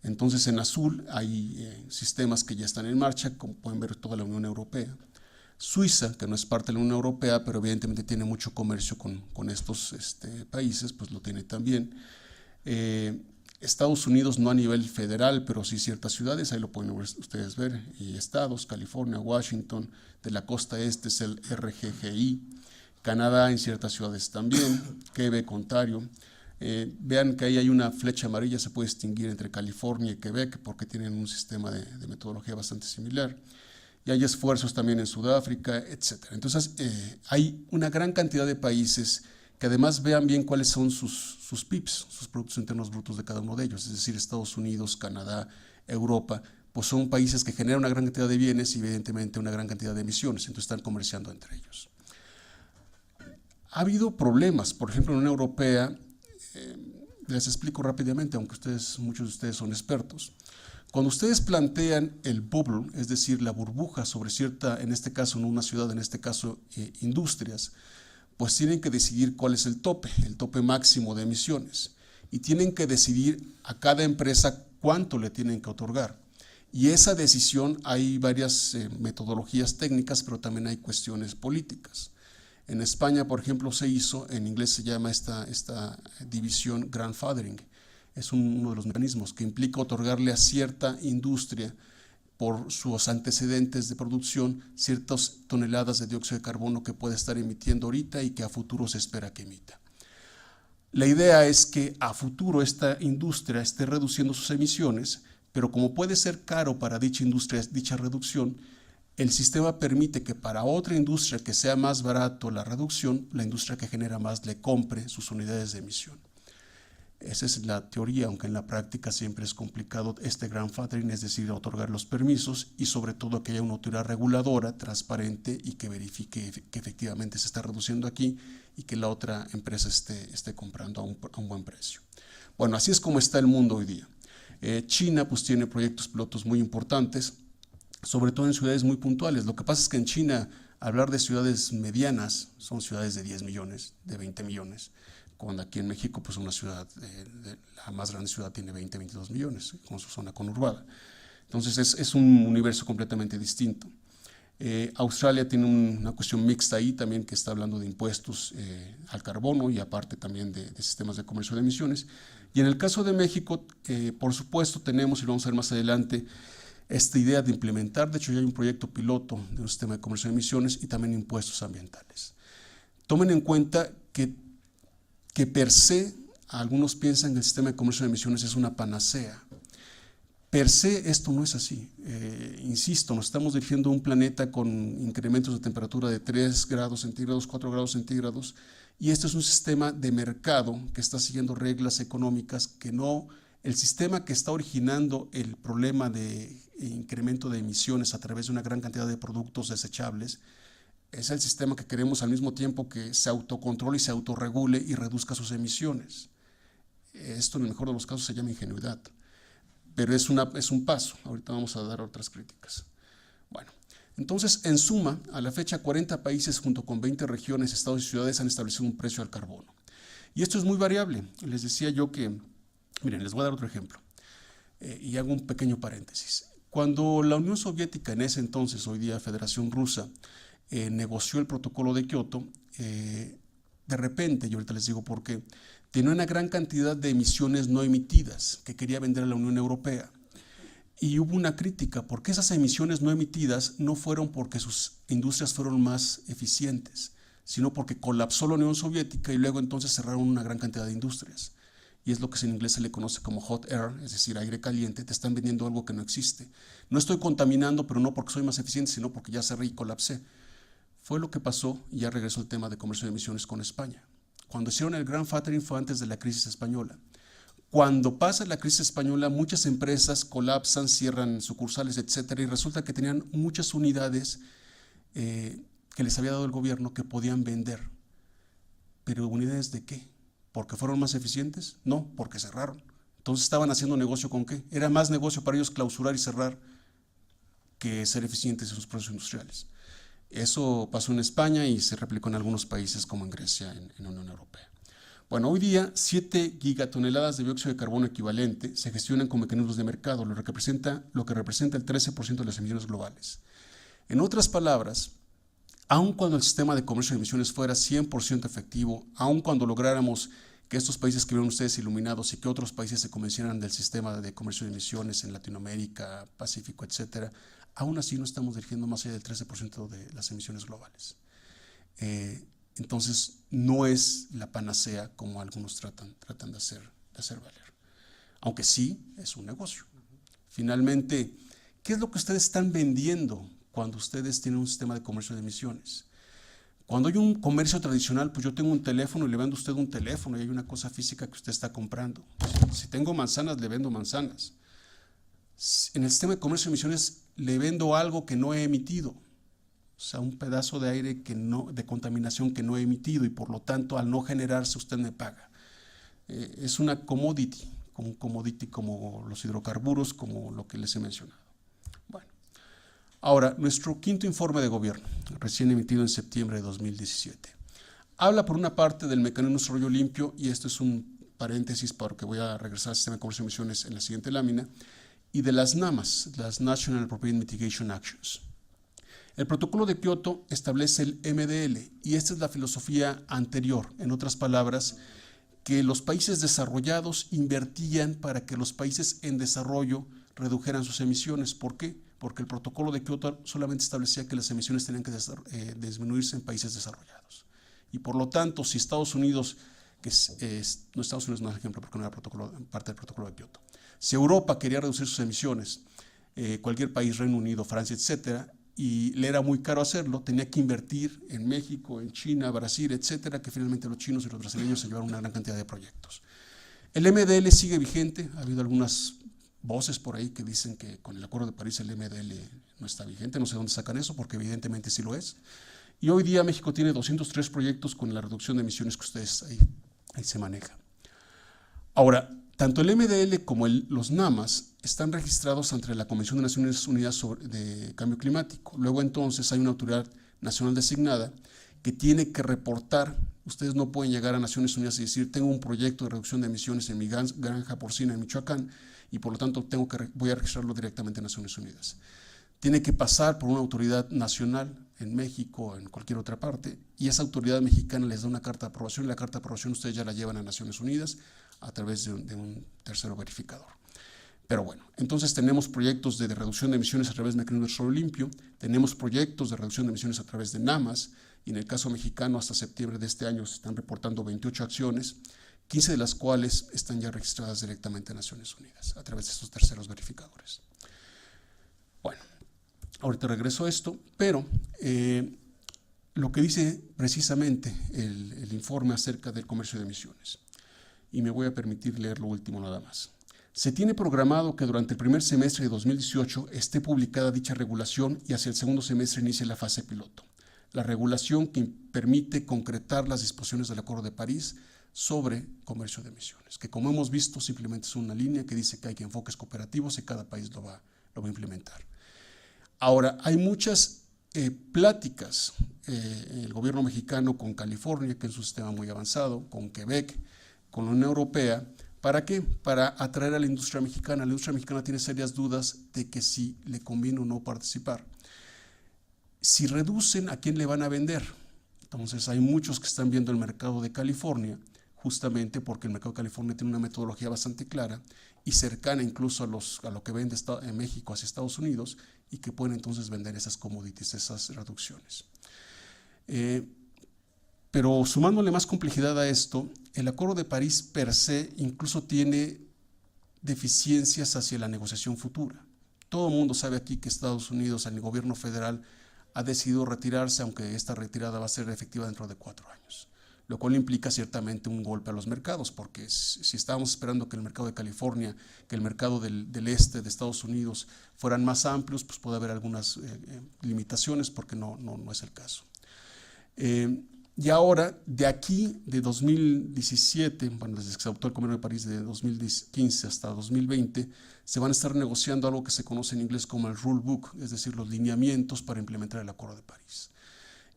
Entonces, en azul hay sistemas que ya están en marcha, como pueden ver toda la Unión Europea. Suiza, que no es parte de la Unión Europea, pero evidentemente tiene mucho comercio con estos países, pues lo tiene también. Estados Unidos no a nivel federal, pero sí ciertas ciudades, ahí lo pueden ustedes ver, y estados, California, Washington, de la costa este es el RGGI, Canadá en ciertas ciudades también, Quebec, Ontario. Vean que ahí hay una flecha amarilla, se puede distinguir entre California y Quebec porque tienen un sistema de metodología bastante similar. Y hay esfuerzos también en Sudáfrica, etc. Entonces, hay una gran cantidad de países que además vean bien cuáles son sus PIBs, sus Productos Internos Brutos de cada uno de ellos, es decir, Estados Unidos, Canadá, Europa, pues son países que generan una gran cantidad de bienes y evidentemente una gran cantidad de emisiones, entonces están comerciando entre ellos. Ha habido problemas, por ejemplo, en la Unión Europea, les explico rápidamente, aunque muchos de ustedes son expertos. Cuando ustedes plantean el bubble, es decir, la burbuja sobre cierta, en este caso no una ciudad, en este caso industrias, pues tienen que decidir cuál es el tope máximo de emisiones. Y tienen que decidir a cada empresa cuánto le tienen que otorgar. Y esa decisión hay varias metodologías técnicas, pero también hay cuestiones políticas. En España, por ejemplo, se hizo, en inglés se llama esta división grandfathering. Es uno de los mecanismos que implica otorgarle a cierta industria, por sus antecedentes de producción, ciertas toneladas de dióxido de carbono que puede estar emitiendo ahorita y que a futuro se espera que emita. La idea es que a futuro esta industria esté reduciendo sus emisiones, pero como puede ser caro para dicha industria dicha reducción, el sistema permite que para otra industria que sea más barato la reducción, la industria que genera más le compre sus unidades de emisión. Esa es la teoría, aunque en la práctica siempre es complicado grandfathering, es decir, otorgar los permisos y sobre todo que haya una autoridad reguladora transparente y que verifique que efectivamente se está reduciendo aquí y que la otra empresa esté comprando a un buen precio. Bueno, así es como está el mundo hoy día. China pues tiene proyectos pilotos muy importantes, sobre todo en ciudades muy puntuales. Lo que pasa es que en China hablar de ciudades medianas son ciudades de 10 millones, de 20 millones, cuando aquí en México pues una ciudad, la más grande ciudad tiene 20, 22 millones con su zona conurbada. Entonces es un universo completamente distinto. Australia tiene una cuestión mixta ahí también, que está hablando de impuestos al carbono y aparte también de sistemas de comercio de emisiones. Y en el caso de México, por supuesto tenemos, y lo vamos a ver más adelante, esta idea de implementar, de hecho ya hay un proyecto piloto de un sistema de comercio de emisiones y también impuestos ambientales. Tomen en cuenta que per se, algunos piensan que el sistema de comercio de emisiones es una panacea. Per se esto no es así. Insisto, nos estamos dirigiendo a un planeta con incrementos de temperatura de 3 grados centígrados, 4 grados centígrados, y este es un sistema de mercado que está siguiendo reglas económicas que no, el sistema que está originando el problema de incremento de emisiones a través de una gran cantidad de productos desechables, es el sistema que queremos al mismo tiempo que se autocontrole y se autorregule y reduzca sus emisiones. Esto en el mejor de los casos se llama ingenuidad, pero es un paso. Ahorita vamos a dar otras críticas. Bueno, entonces, en suma, a la fecha, 40 países junto con 20 regiones, estados y ciudades han establecido un precio al carbono. Y esto es muy variable. Les decía yo que, miren, les voy a dar otro ejemplo. Y hago un pequeño paréntesis. Cuando la Unión Soviética, en ese entonces, hoy día Federación Rusa, negoció el protocolo de Kioto, de repente, y ahorita les digo por qué, tenía una gran cantidad de emisiones no emitidas que quería vender a la Unión Europea. Y hubo una crítica, porque esas emisiones no emitidas no fueron porque sus industrias fueron más eficientes, sino porque colapsó la Unión Soviética y luego entonces cerraron una gran cantidad de industrias. Y es lo que en inglés se le conoce como hot air, es decir, aire caliente. Te están vendiendo algo que no existe. No estoy contaminando, pero no porque soy más eficiente, sino porque ya cerré y colapsé. Fue lo que pasó, y ya regresó el tema de comercio de emisiones con España. Cuando hicieron el grandfathering fue antes de la crisis española. Cuando pasa la crisis española, muchas empresas colapsan, cierran sucursales, etcétera, y resulta que tenían muchas unidades que les había dado el gobierno que podían vender. ¿Pero unidades de qué? ¿Porque fueron más eficientes? No, porque cerraron. Entonces estaban haciendo negocio ¿con qué? Era más negocio para ellos clausurar y cerrar que ser eficientes en sus procesos industriales. Eso pasó en España y se replicó en algunos países como en Grecia, en la Unión Europea. Bueno, hoy día 7 gigatoneladas de dióxido de carbono equivalente se gestionan con mecanismos de mercado, lo que representa el 13% de las emisiones globales. En otras palabras, aun cuando el sistema de comercio de emisiones fuera 100% efectivo, aun cuando lográramos que estos países que vieron ustedes iluminados y que otros países se convencieran del sistema de comercio de emisiones en Latinoamérica, Pacífico, etcétera, aún así no estamos dirigiendo más allá del 13% de las emisiones globales. Entonces, no es la panacea como algunos tratan de hacer valer. Aunque sí es un negocio. Finalmente, ¿qué es lo que ustedes están vendiendo cuando ustedes tienen un sistema de comercio de emisiones? Cuando hay un comercio tradicional, pues yo tengo un teléfono y le vendo a usted un teléfono y hay una cosa física que usted está comprando. Si tengo manzanas, le vendo manzanas. En el sistema de comercio de emisiones le vendo algo que no he emitido. O sea, un pedazo de aire de contaminación que no he emitido y por lo tanto al no generarse usted me paga. Es una commodity, como los hidrocarburos, como lo que les he mencionado. Bueno, ahora, nuestro quinto informe de gobierno, recién emitido en septiembre de 2017, habla por una parte del mecanismo de desarrollo limpio, y esto es un paréntesis porque voy a regresar al sistema de comercio de emisiones en la siguiente lámina, y de las NAMAs, las National Appropriate Mitigation Actions. El protocolo de Kioto establece el MDL y esta es la filosofía anterior. En otras palabras, que los países desarrollados invertían para que los países en desarrollo redujeran sus emisiones. ¿Por qué? Porque el protocolo de Kioto solamente establecía que las emisiones tenían que disminuirse en países desarrollados. Y por lo tanto, si Estados Unidos, no Estados Unidos no es ejemplo porque no era parte del protocolo de Kioto, si Europa quería reducir sus emisiones, cualquier país, Reino Unido, Francia, etcétera, y le era muy caro hacerlo, tenía que invertir en México, en China, Brasil, etcétera, que finalmente los chinos y los brasileños se llevaron una gran cantidad de proyectos. El MDL sigue vigente, ha habido algunas voces por ahí que dicen que con el Acuerdo de París el MDL no está vigente, no sé dónde sacan eso, porque evidentemente sí lo es. Y hoy día México tiene 203 proyectos con la reducción de emisiones que ustedes ahí se manejan. Ahora, tanto el MDL como los NAMAs están registrados ante la Convención de Naciones Unidas de Cambio Climático. Luego entonces hay una autoridad nacional designada que tiene que reportar. Ustedes no pueden llegar a Naciones Unidas y decir, tengo un proyecto de reducción de emisiones en mi granja porcina en Michoacán y por lo tanto voy a registrarlo directamente en Naciones Unidas. Tiene que pasar por una autoridad nacional en México o en cualquier otra parte y esa autoridad mexicana les da una carta de aprobación y la carta de aprobación ustedes ya la llevan a Naciones Unidas a través de un tercero verificador. Pero bueno, entonces tenemos proyectos de reducción de emisiones a través del mecanismo de desarrollo limpio, tenemos proyectos de reducción de emisiones a través de NAMAs, y en el caso mexicano hasta septiembre de este año se están reportando 28 acciones, 15 de las cuales están ya registradas directamente en Naciones Unidas a través de estos terceros verificadores. Bueno, ahorita regreso a esto, pero lo que dice precisamente el informe acerca del comercio de emisiones, y me voy a permitir leer lo último nada más. Se tiene programado que durante el primer semestre de 2018 esté publicada dicha regulación y hacia el segundo semestre inicie la fase piloto. La regulación que permite concretar las disposiciones del Acuerdo de París sobre comercio de emisiones, que como hemos visto simplemente es una línea que dice que hay enfoques cooperativos y cada país lo va a implementar. Ahora, hay muchas pláticas, el gobierno mexicano con California, que es un sistema muy avanzado, con Quebec, con la Unión Europea. ¿Para qué? Para atraer a la industria mexicana. La industria mexicana tiene serias dudas de que si le conviene o no participar. Si reducen, ¿a quién le van a vender? Entonces hay muchos que están viendo el mercado de California, justamente porque el mercado de California tiene una metodología bastante clara y cercana incluso a lo que vende en México hacia Estados Unidos, y que pueden entonces vender esas commodities, esas reducciones. Pero sumándole más complejidad a esto, el Acuerdo de París per se incluso tiene deficiencias hacia la negociación futura. Todo el mundo sabe aquí que Estados Unidos, el gobierno federal, ha decidido retirarse, aunque esta retirada va a ser efectiva dentro de 4 años, lo cual implica ciertamente un golpe a los mercados, porque si estábamos esperando que el mercado de California, que el mercado del este de Estados Unidos fueran más amplios, pues puede haber algunas limitaciones, porque no es el caso. Y ahora, de aquí, de 2017, bueno, desde que se adoptó el Convenio de París de 2015 hasta 2020, se van a estar negociando algo que se conoce en inglés como el Rule Book, es decir, los lineamientos para implementar el Acuerdo de París.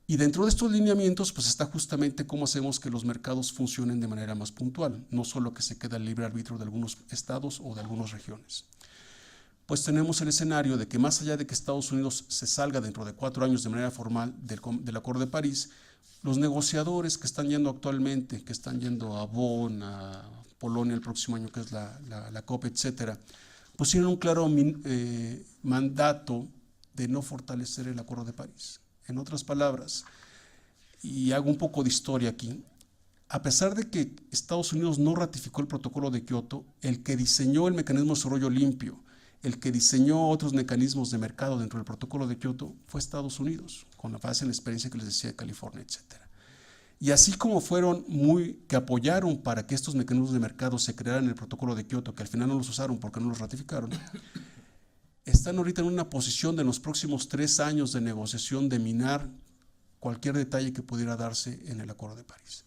Y dentro de estos lineamientos, pues está justamente cómo hacemos que los mercados funcionen de manera más puntual, no solo que se quede el libre arbitrio de algunos estados o de algunas regiones. Pues tenemos el escenario de que más allá de que Estados Unidos se salga dentro de 4 años de manera formal del Acuerdo de París, los negociadores que están yendo actualmente, que están yendo a Bonn, a Polonia el próximo año, que es la COP, etcétera, pues tienen un claro mandato de no fortalecer el Acuerdo de París. En otras palabras, y hago un poco de historia aquí, a pesar de que Estados Unidos no ratificó el protocolo de Kioto, el que diseñó el mecanismo de desarrollo limpio, el que diseñó otros mecanismos de mercado dentro del protocolo de Kioto fue Estados Unidos, con la base en la experiencia que les decía de California, etcétera. Y así como fueron que apoyaron para que estos mecanismos de mercado se crearan en el protocolo de Kioto, que al final no los usaron porque no los ratificaron, están ahorita en una posición de en los próximos 3 años de negociación de minar cualquier detalle que pudiera darse en el Acuerdo de París.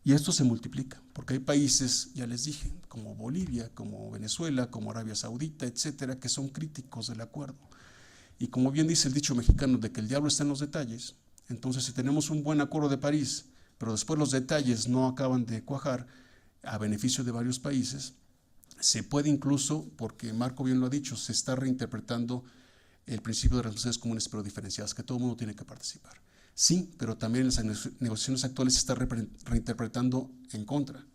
Y esto se multiplica, porque hay países, ya les dije, como Bolivia, como Venezuela, como Arabia Saudita, etcétera, que son críticos del acuerdo. Y como bien dice el dicho mexicano de que el diablo está en los detalles, entonces si tenemos un buen Acuerdo de París, pero después los detalles no acaban de cuajar a beneficio de varios países, se puede incluso, porque Marco bien lo ha dicho, se está reinterpretando el principio de relaciones comunes pero diferenciadas, que todo el mundo tiene que participar. Sí, pero también en las negociaciones actuales se está reinterpretando en contra.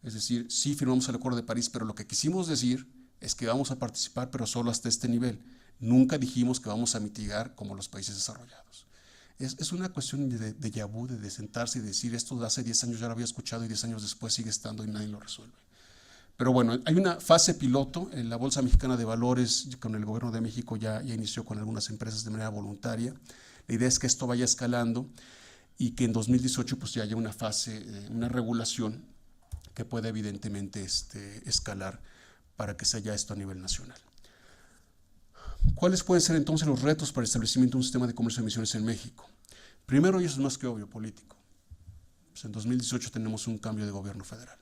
Es decir, sí firmamos el Acuerdo de París, pero lo que quisimos decir es que vamos a participar, pero solo hasta este nivel. Nunca dijimos que vamos a mitigar como los países desarrollados. Es una cuestión de déjà vu, de sentarse y decir esto de hace 10 años ya lo había escuchado y 10 años después sigue estando y nadie lo resuelve. Pero bueno, hay una fase piloto en la Bolsa Mexicana de Valores, con el Gobierno de México ya inició con algunas empresas de manera voluntaria. La idea es que esto vaya escalando y que en 2018 pues ya haya una fase, una regulación que pueda evidentemente escalar para que se haya esto a nivel nacional. ¿Cuáles pueden ser entonces los retos para el establecimiento de un sistema de comercio de emisiones en México? Primero, y eso es más que obvio, político. Pues en 2018 tenemos un cambio de gobierno federal.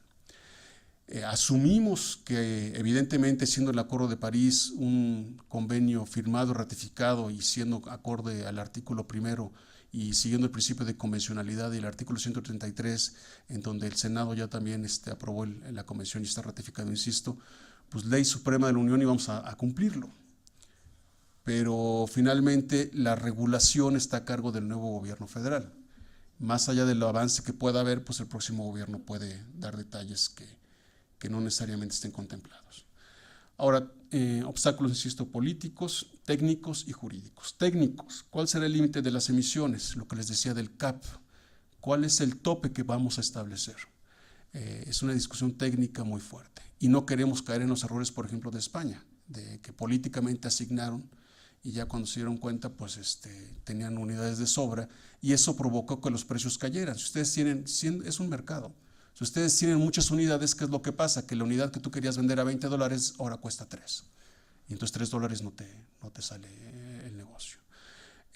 Asumimos que evidentemente siendo el Acuerdo de París un convenio firmado, ratificado y siendo acorde al artículo 1 y siguiendo el principio de convencionalidad y el artículo 133, en donde el Senado ya también aprobó la convención y está ratificado, insisto, pues ley suprema de la Unión y vamos a cumplirlo. Pero finalmente la regulación está a cargo del nuevo gobierno federal. Más allá del avance que pueda haber, pues el próximo gobierno puede dar detalles que no necesariamente estén contemplados. Ahora, obstáculos, insisto, políticos, técnicos y jurídicos. Técnicos, ¿cuál será el límite de las emisiones? Lo que les decía del CAP. ¿Cuál es el tope que vamos a establecer? Es una discusión técnica muy fuerte. Y no queremos caer en los errores, por ejemplo, de España, de que políticamente asignaron y ya cuando se dieron cuenta, pues tenían unidades de sobra y eso provocó que los precios cayeran. Si ustedes tienen, es un mercado. Si ustedes tienen muchas unidades, ¿qué es lo que pasa? Que la unidad que tú querías vender a $20 ahora cuesta 3. Y entonces $3 no te sale el negocio.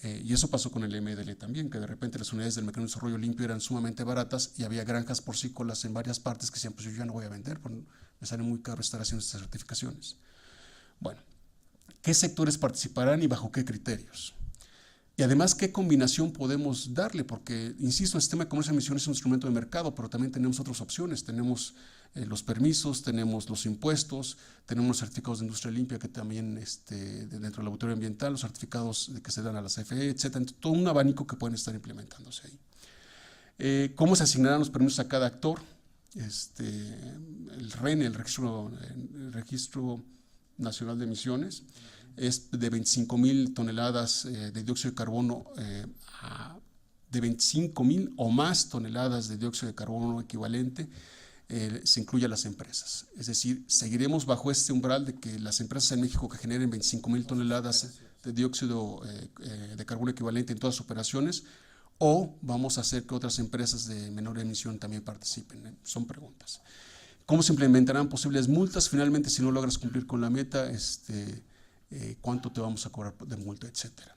Y eso pasó con el MDL también, que de repente las unidades del mecanismo de desarrollo limpio eran sumamente baratas y había granjas porcícolas en varias partes que decían, pues yo ya no voy a vender, porque me sale muy caro estar haciendo estas certificaciones. Bueno, qué sectores participarán y bajo qué criterios. Y además, ¿qué combinación podemos darle? Porque, insisto, el sistema de comercio de emisiones es un instrumento de mercado, pero también tenemos otras opciones. Tenemos los permisos, tenemos los impuestos, tenemos los certificados de industria limpia que también dentro de la auditoría ambiental, los certificados que se dan a la CFE, etcétera. Todo un abanico que pueden estar implementándose ahí. ¿Cómo se asignarán los permisos a cada actor? El REN, el Registro Nacional de Emisiones, es de 25,000 toneladas de dióxido de carbono de 25,000 o más toneladas de dióxido de carbono equivalente, se incluye a las empresas. Es decir, seguiremos bajo este umbral de que las empresas en México que generen 25,000 toneladas de dióxido de carbono equivalente en todas sus operaciones, o vamos a hacer que otras empresas de menor emisión también participen. Son preguntas. ¿Cómo se implementarán posibles multas? Finalmente, si no logras cumplir con la meta, cuánto te vamos a cobrar de multa, etcétera.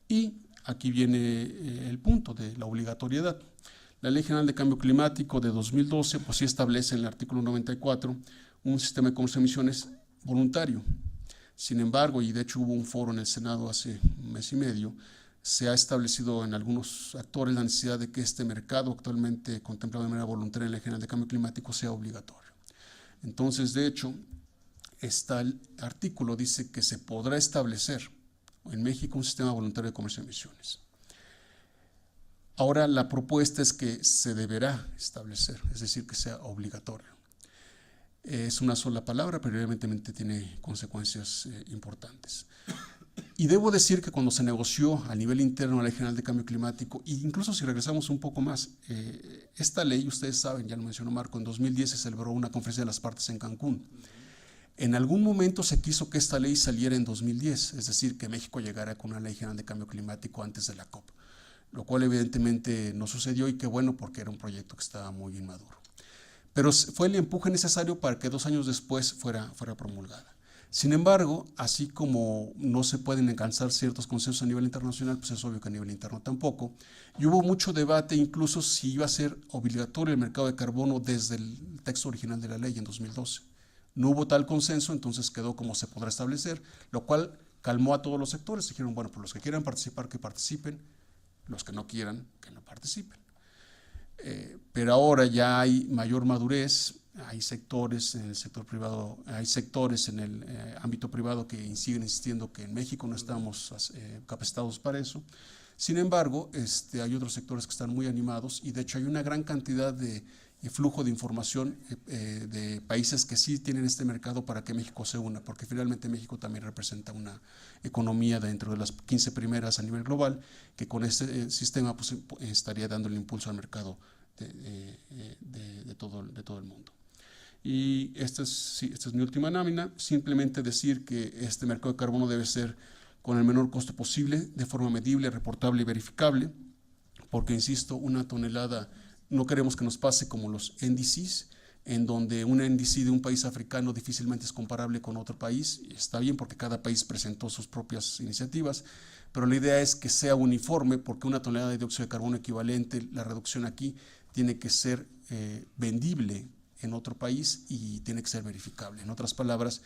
Y aquí viene el punto de la obligatoriedad. La Ley General de Cambio Climático de 2012, pues sí establece en el artículo 94 un sistema de comercio de emisiones voluntario. Sin embargo, y de hecho hubo un foro en el Senado hace un mes y medio, se ha establecido en algunos actores la necesidad de que este mercado actualmente contemplado de manera voluntaria en la Ley General de Cambio Climático sea obligatorio. Entonces, de hecho, el artículo dice que se podrá establecer en México un sistema voluntario de comercio de emisiones. Ahora la propuesta es que se deberá establecer, es decir, que sea obligatorio. Es una sola palabra, pero evidentemente tiene consecuencias importantes. Y debo decir que cuando se negoció a nivel interno la Ley General de Cambio Climático, e incluso si regresamos un poco más, esta ley, ustedes saben, ya lo mencionó Marco, en 2010 se celebró una conferencia de las partes en Cancún. En algún momento se quiso que esta ley saliera en 2010, es decir, que México llegara con una Ley General de Cambio Climático antes de la COP, lo cual evidentemente no sucedió y qué bueno, porque era un proyecto que estaba muy inmaduro. Pero fue el empuje necesario para que 2 años después fuera promulgada. Sin embargo, así como no se pueden alcanzar ciertos consensos a nivel internacional, pues es obvio que a nivel interno tampoco. Y hubo mucho debate incluso si iba a ser obligatorio el mercado de carbono desde el texto original de la ley en 2012. No hubo tal consenso, entonces quedó como se podrá establecer, lo cual calmó a todos los sectores. Dijeron, bueno, pues los que quieran participar, que participen, los que no quieran, que no participen. Pero ahora ya hay mayor madurez, hay sectores en el sector privado, hay sectores en el ámbito privado que siguen insistiendo que en México no estamos capacitados para eso. Sin embargo, hay otros sectores que están muy animados y de hecho hay una gran cantidad de flujo de información de países que sí tienen este mercado para que México se una, porque finalmente México también representa una economía dentro de las 15 primeras a nivel global, que con este sistema pues, estaría dando el impulso al mercado de todo el mundo. Y esta es mi última lámina, simplemente decir que este mercado de carbono debe ser con el menor costo posible, de forma medible, reportable y verificable, porque, insisto, una tonelada, no queremos que nos pase como los NDCs, en donde un NDC de un país africano difícilmente es comparable con otro país. Está bien porque cada país presentó sus propias iniciativas, pero la idea es que sea uniforme, porque una tonelada de dióxido de carbono equivalente, la reducción aquí, tiene que ser vendible en otro país y tiene que ser verificable. En otras palabras,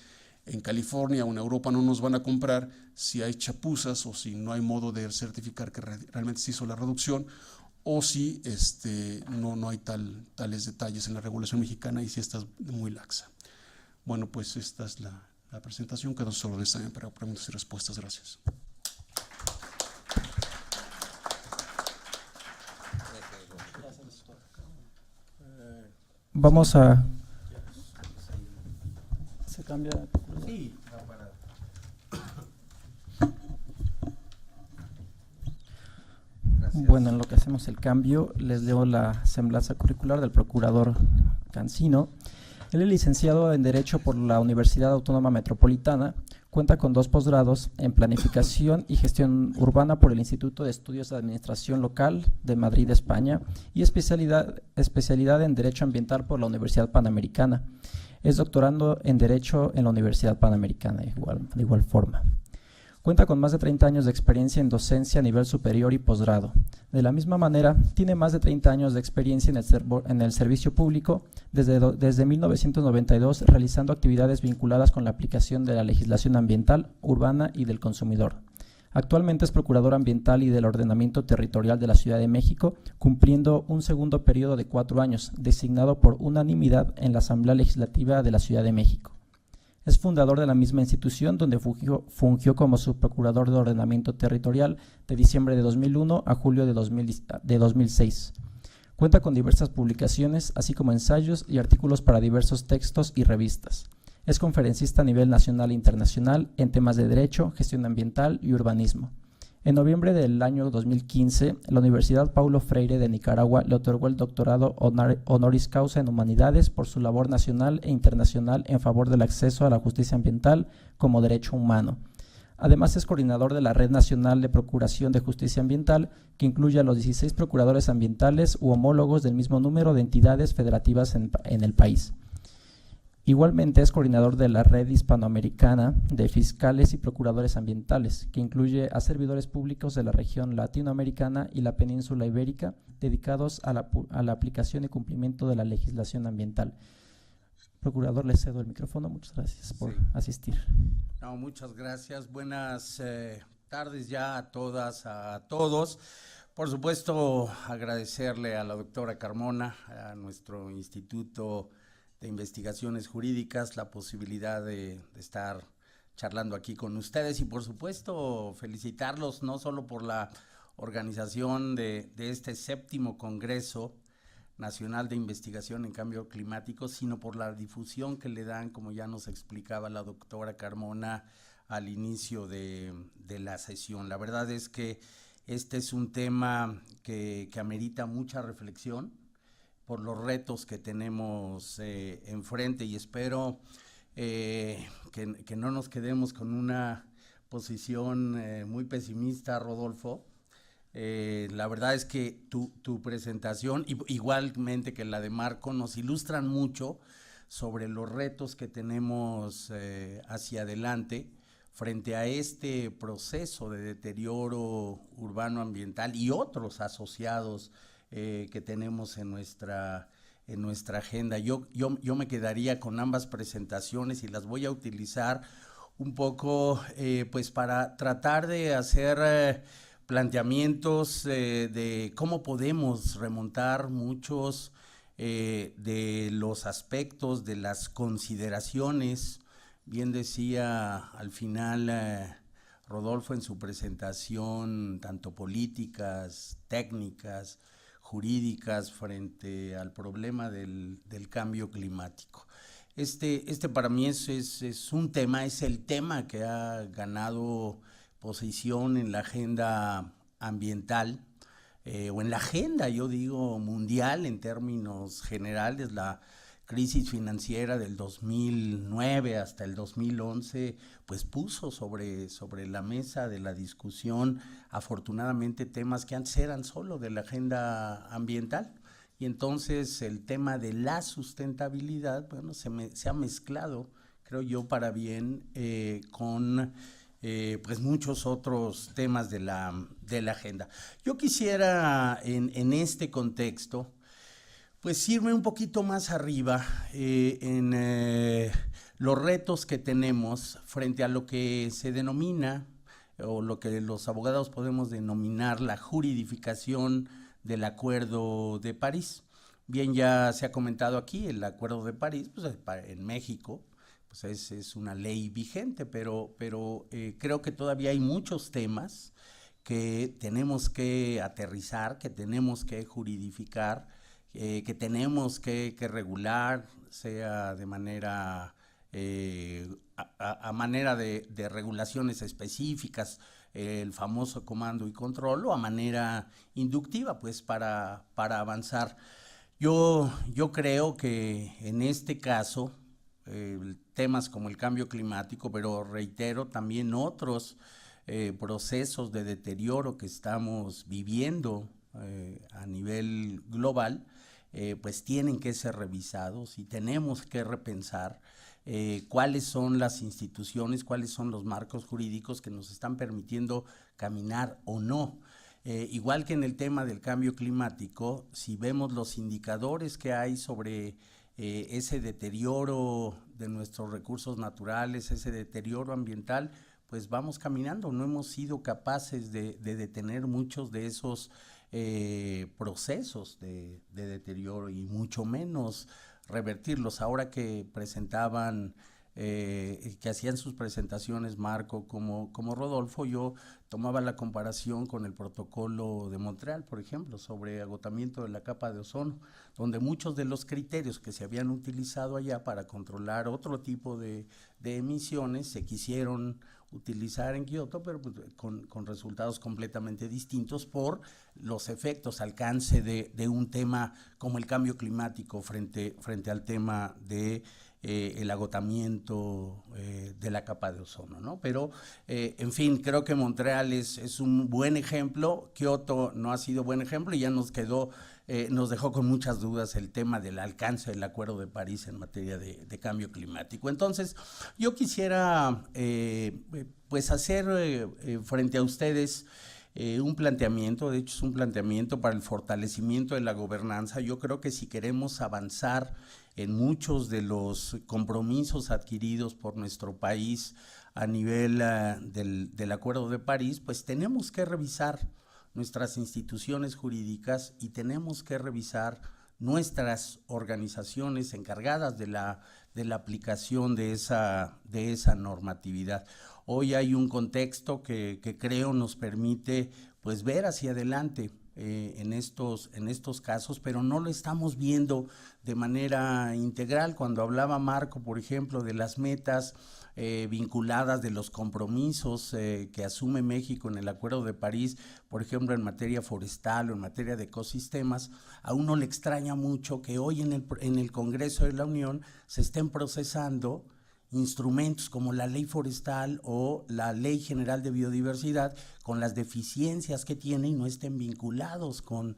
en California o en Europa no nos van a comprar si hay chapuzas o si no hay modo de certificar que realmente se hizo la reducción, o si no hay tales detalles en la regulación mexicana y si está muy laxa. Bueno, pues esta es la presentación. Quedo solo de esta para preguntas y respuestas. Gracias. Vamos a... ¿Se cambia? Sí. Bueno, en lo que hacemos el cambio, les leo la semblanza curricular del procurador Cancino. Él es licenciado en Derecho por la Universidad Autónoma Metropolitana, cuenta con 2 posgrados en Planificación y Gestión Urbana por el Instituto de Estudios de Administración Local de Madrid, España, y especialidad en Derecho Ambiental por la Universidad Panamericana. Es doctorando en Derecho en la Universidad Panamericana, de igual forma. Cuenta con más de 30 años de experiencia en docencia a nivel superior y posgrado. De la misma manera, tiene más de 30 años de experiencia en el servicio público, desde 1992 realizando actividades vinculadas con la aplicación de la legislación ambiental, urbana y del consumidor. Actualmente es procurador ambiental y del ordenamiento territorial de la Ciudad de México, cumpliendo un segundo periodo de 4 años, designado por unanimidad en la Asamblea Legislativa de la Ciudad de México. Es fundador de la misma institución, donde fungió como subprocurador de ordenamiento territorial de diciembre de 2001 a julio de 2006. Cuenta con diversas publicaciones, así como ensayos y artículos para diversos textos y revistas. Es conferencista a nivel nacional e internacional en temas de derecho, gestión ambiental y urbanismo. En noviembre del año 2015, la Universidad Paulo Freire de Nicaragua le otorgó el doctorado honoris causa en Humanidades por su labor nacional e internacional en favor del acceso a la justicia ambiental como derecho humano. Además, es coordinador de la Red Nacional de Procuración de Justicia Ambiental, que incluye a los 16 procuradores ambientales u homólogos del mismo número de entidades federativas en el país. Igualmente es coordinador de la Red Hispanoamericana de Fiscales y Procuradores Ambientales, que incluye a servidores públicos de la región latinoamericana y la península ibérica, dedicados a la aplicación y cumplimiento de la legislación ambiental. Procurador, le cedo el micrófono. Muchas gracias por asistir. No, muchas gracias. Buenas tardes ya a todas, a todos. Por supuesto, agradecerle a la doctora Carmona, a nuestro Instituto de Investigaciones Jurídicas, la posibilidad de estar charlando aquí con ustedes y por supuesto felicitarlos no solo por la organización de este 7º Congreso Nacional de Investigación en Cambio Climático, sino por la difusión que le dan, como ya nos explicaba la doctora Carmona al inicio de la sesión. La verdad es que este es un tema que amerita mucha reflexión por los retos que tenemos enfrente y espero que no nos quedemos con una posición muy pesimista, Rodolfo. La verdad es que tu presentación, igualmente que la de Marco, nos ilustran mucho sobre los retos que tenemos hacia adelante frente a este proceso de deterioro urbano ambiental y otros asociados que tenemos en nuestra agenda. Yo me quedaría con ambas presentaciones y las voy a utilizar un poco pues para tratar de hacer planteamientos de cómo podemos remontar muchos de los aspectos, de las consideraciones. Bien decía al final Rodolfo en su presentación, tanto políticas, técnicas, jurídicas frente al problema del cambio climático. Este para mí es un tema, es el tema que ha ganado posición en la agenda ambiental o en la agenda, yo digo, mundial en términos generales. La crisis financiera del 2009 hasta el 2011 pues puso sobre la mesa de la discusión afortunadamente temas que antes eran solo de la agenda ambiental y entonces el tema de la sustentabilidad, bueno, se ha mezclado, creo yo, para bien con pues muchos otros temas de la agenda. Yo quisiera en este contexto pues irme un poquito más arriba en los retos que tenemos frente a lo que se denomina o lo que los abogados podemos denominar la juridificación del Acuerdo de París. Bien, ya se ha comentado aquí, el Acuerdo de París, pues en México, pues es una ley vigente, pero creo que todavía hay muchos temas que tenemos que aterrizar, que tenemos que juridificar, que tenemos que regular, sea de manera a manera de regulaciones específicas, el famoso comando y control, o a manera inductiva, pues para avanzar. Yo creo que en este caso, temas como el cambio climático, pero reitero también otros procesos de deterioro que estamos viviendo a nivel global, pues tienen que ser revisados y tenemos que repensar cuáles son las instituciones, cuáles son los marcos jurídicos que nos están permitiendo caminar o no. Igual que en el tema del cambio climático, si vemos los indicadores que hay sobre ese deterioro de nuestros recursos naturales, ese deterioro ambiental, pues vamos caminando. No hemos sido capaces de detener muchos de esos procesos de deterioro y mucho menos revertirlos. Ahora que presentaban, que hacían sus presentaciones Marco como Rodolfo, yo tomaba la comparación con el protocolo de Montreal, por ejemplo, sobre agotamiento de la capa de ozono, donde muchos de los criterios que se habían utilizado allá para controlar otro tipo de emisiones se quisieron utilizar en Kioto, pero pues con resultados completamente distintos por los efectos, alcance de un tema como el cambio climático frente al tema de el agotamiento de la capa de ozono, ¿no? Pero, en fin, creo que Montreal es un buen ejemplo. Kioto no ha sido buen ejemplo y ya nos dejó con muchas dudas el tema del alcance del Acuerdo de París en materia de cambio climático. Entonces, yo quisiera pues hacer frente a ustedes un planteamiento, de hecho es un planteamiento para el fortalecimiento de la gobernanza. Yo creo que si queremos avanzar en muchos de los compromisos adquiridos por nuestro país a nivel del Acuerdo de París, pues tenemos que revisar nuestras instituciones jurídicas y tenemos que revisar nuestras organizaciones encargadas de la aplicación de esa normatividad. Hoy hay un contexto que creo nos permite pues ver hacia adelante en estos casos, pero no lo estamos viendo de manera integral. Cuando hablaba Marco, por ejemplo, de las metas vinculadas, de los compromisos que asume México en el Acuerdo de París, por ejemplo, en materia forestal o en materia de ecosistemas, a uno le extraña mucho que hoy en el Congreso de la Unión se estén procesando instrumentos como la ley forestal o la ley general de biodiversidad con las deficiencias que tiene y no estén vinculados con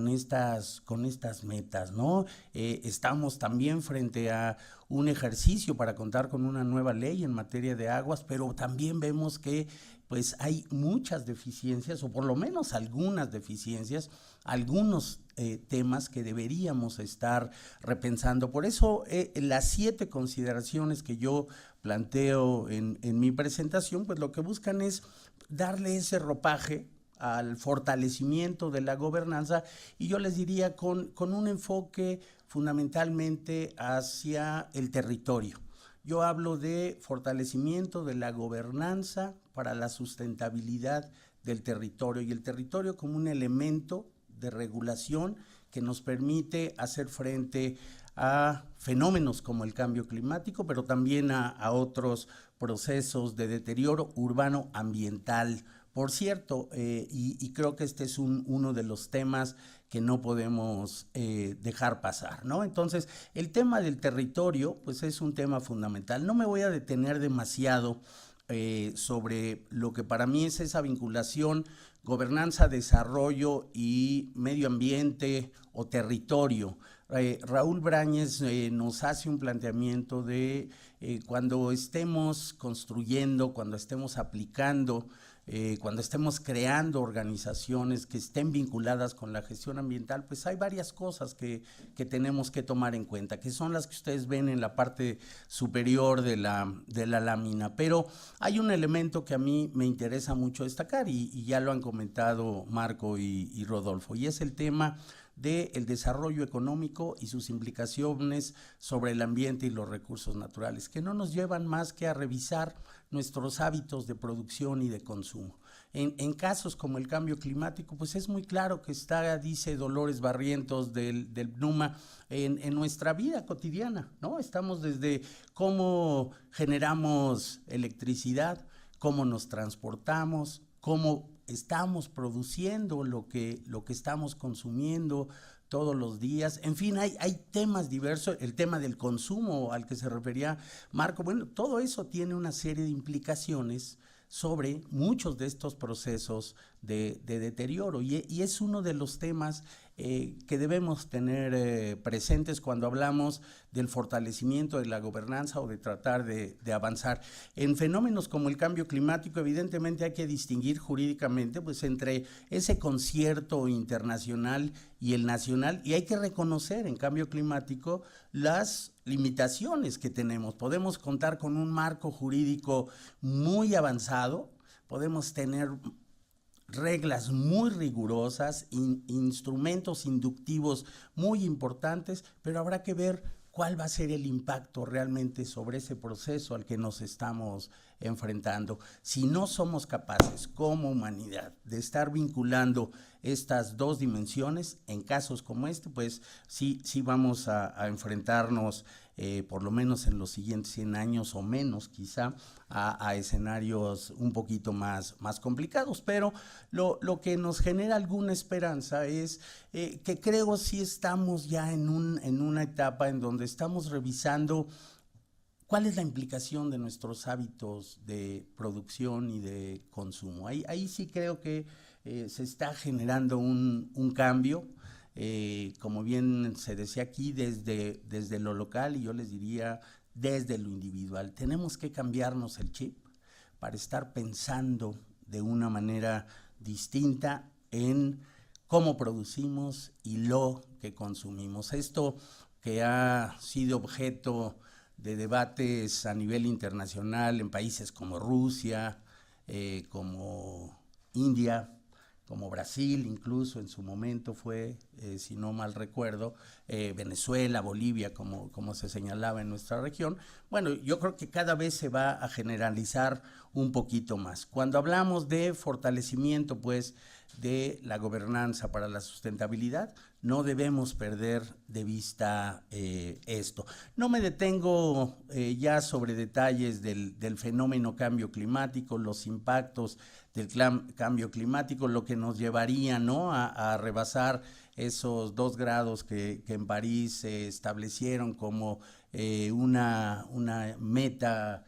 estas metas, ¿no? Estamos también frente a un ejercicio para contar con una nueva ley en materia de aguas, pero también vemos que pues hay muchas deficiencias, o por lo menos algunas deficiencias, algunos temas que deberíamos estar repensando. Por eso las 7 consideraciones que yo planteo en mi presentación, pues lo que buscan es darle ese ropaje al fortalecimiento de la gobernanza, y yo les diría con un enfoque fundamentalmente hacia el territorio. Yo hablo de fortalecimiento de la gobernanza para la sustentabilidad del territorio, y el territorio como un elemento de regulación que nos permite hacer frente a fenómenos como el cambio climático, pero también a otros procesos de deterioro urbano ambiental. Por cierto, y creo que este es uno de los temas que no podemos dejar pasar, ¿no? Entonces, el tema del territorio, pues es un tema fundamental. No me voy a detener demasiado sobre lo que para mí es esa vinculación gobernanza, desarrollo y medio ambiente o territorio. Raúl Brañez nos hace un planteamiento de cuando estemos construyendo, cuando estemos aplicando, cuando estemos creando organizaciones que estén vinculadas con la gestión ambiental, pues hay varias cosas que tenemos que tomar en cuenta, que son las que ustedes ven en la parte superior de la lámina. Pero hay un elemento que a mí me interesa mucho destacar, y ya lo han comentado Marco y Rodolfo, y es el tema del desarrollo económico y sus implicaciones sobre el ambiente y los recursos naturales, que no nos llevan más que a revisar nuestros hábitos de producción y de consumo. En casos como el cambio climático, pues es muy claro que está, dice Dolores Barrientos del NUMA, en nuestra vida cotidiana, ¿no? Estamos desde cómo generamos electricidad, cómo nos transportamos, cómo estamos produciendo lo que estamos consumiendo todos los días. En fin, hay temas diversos. El tema del consumo al que se refería Marco, bueno, todo eso tiene una serie de implicaciones sobre muchos de estos procesos de deterioro, y es uno de los temas que debemos tener presentes cuando hablamos del fortalecimiento de la gobernanza o de tratar de avanzar. En fenómenos como el cambio climático, evidentemente hay que distinguir jurídicamente pues, entre ese concierto internacional y el nacional, y hay que reconocer en cambio climático las limitaciones que tenemos. Podemos contar con un marco jurídico muy avanzado, podemos tener reglas muy rigurosas, instrumentos inductivos muy importantes, pero habrá que ver cuál va a ser el impacto realmente sobre ese proceso al que nos estamos enfrentando. Si no somos capaces como humanidad de estar vinculando estas dos dimensiones, en casos como este, pues sí vamos a enfrentarnos por lo menos en los siguientes 100 años o menos quizá, a escenarios un poquito más complicados, pero lo que nos genera alguna esperanza es que creo sí estamos ya en una etapa en donde estamos revisando cuál es la implicación de nuestros hábitos de producción y de consumo. Ahí sí creo que se está generando un cambio. Como bien se decía aquí, desde lo local, y yo les diría desde lo individual. Tenemos que cambiarnos el chip para estar pensando de una manera distinta en cómo producimos y lo que consumimos. Esto que ha sido objeto de debates a nivel internacional en países como Rusia, como India, como Brasil, incluso en su momento fue, si no mal recuerdo, Venezuela, Bolivia, como se señalaba en nuestra región. Bueno, yo creo que cada vez se va a generalizar un poquito más. Cuando hablamos de fortalecimiento, pues, de la gobernanza para la sustentabilidad, no debemos perder de vista esto. No me detengo ya sobre detalles del fenómeno cambio climático, los impactos del cambio climático, lo que nos llevaría, ¿no?, a rebasar esos 2 grados que en París se establecieron como una meta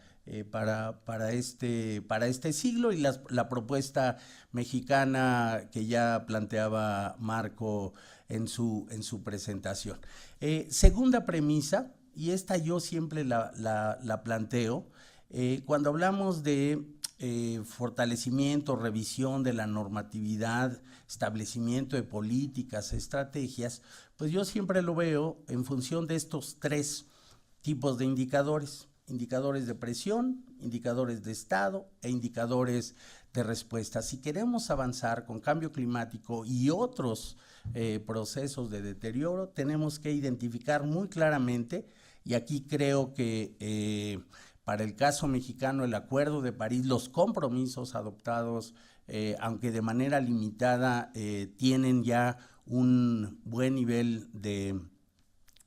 para este siglo, y la propuesta mexicana que ya planteaba Marco en su presentación. Segunda premisa, y esta yo siempre la planteo, cuando hablamos de fortalecimiento, revisión de la normatividad, establecimiento de políticas, estrategias, pues yo siempre lo veo en función de estos 3 tipos de indicadores: indicadores de presión, indicadores de estado e indicadores de respuesta. Si queremos avanzar con cambio climático y otros procesos de deterioro, tenemos que identificar muy claramente, y aquí creo que para el caso mexicano, el Acuerdo de París, los compromisos adoptados, aunque de manera limitada, tienen ya un buen nivel de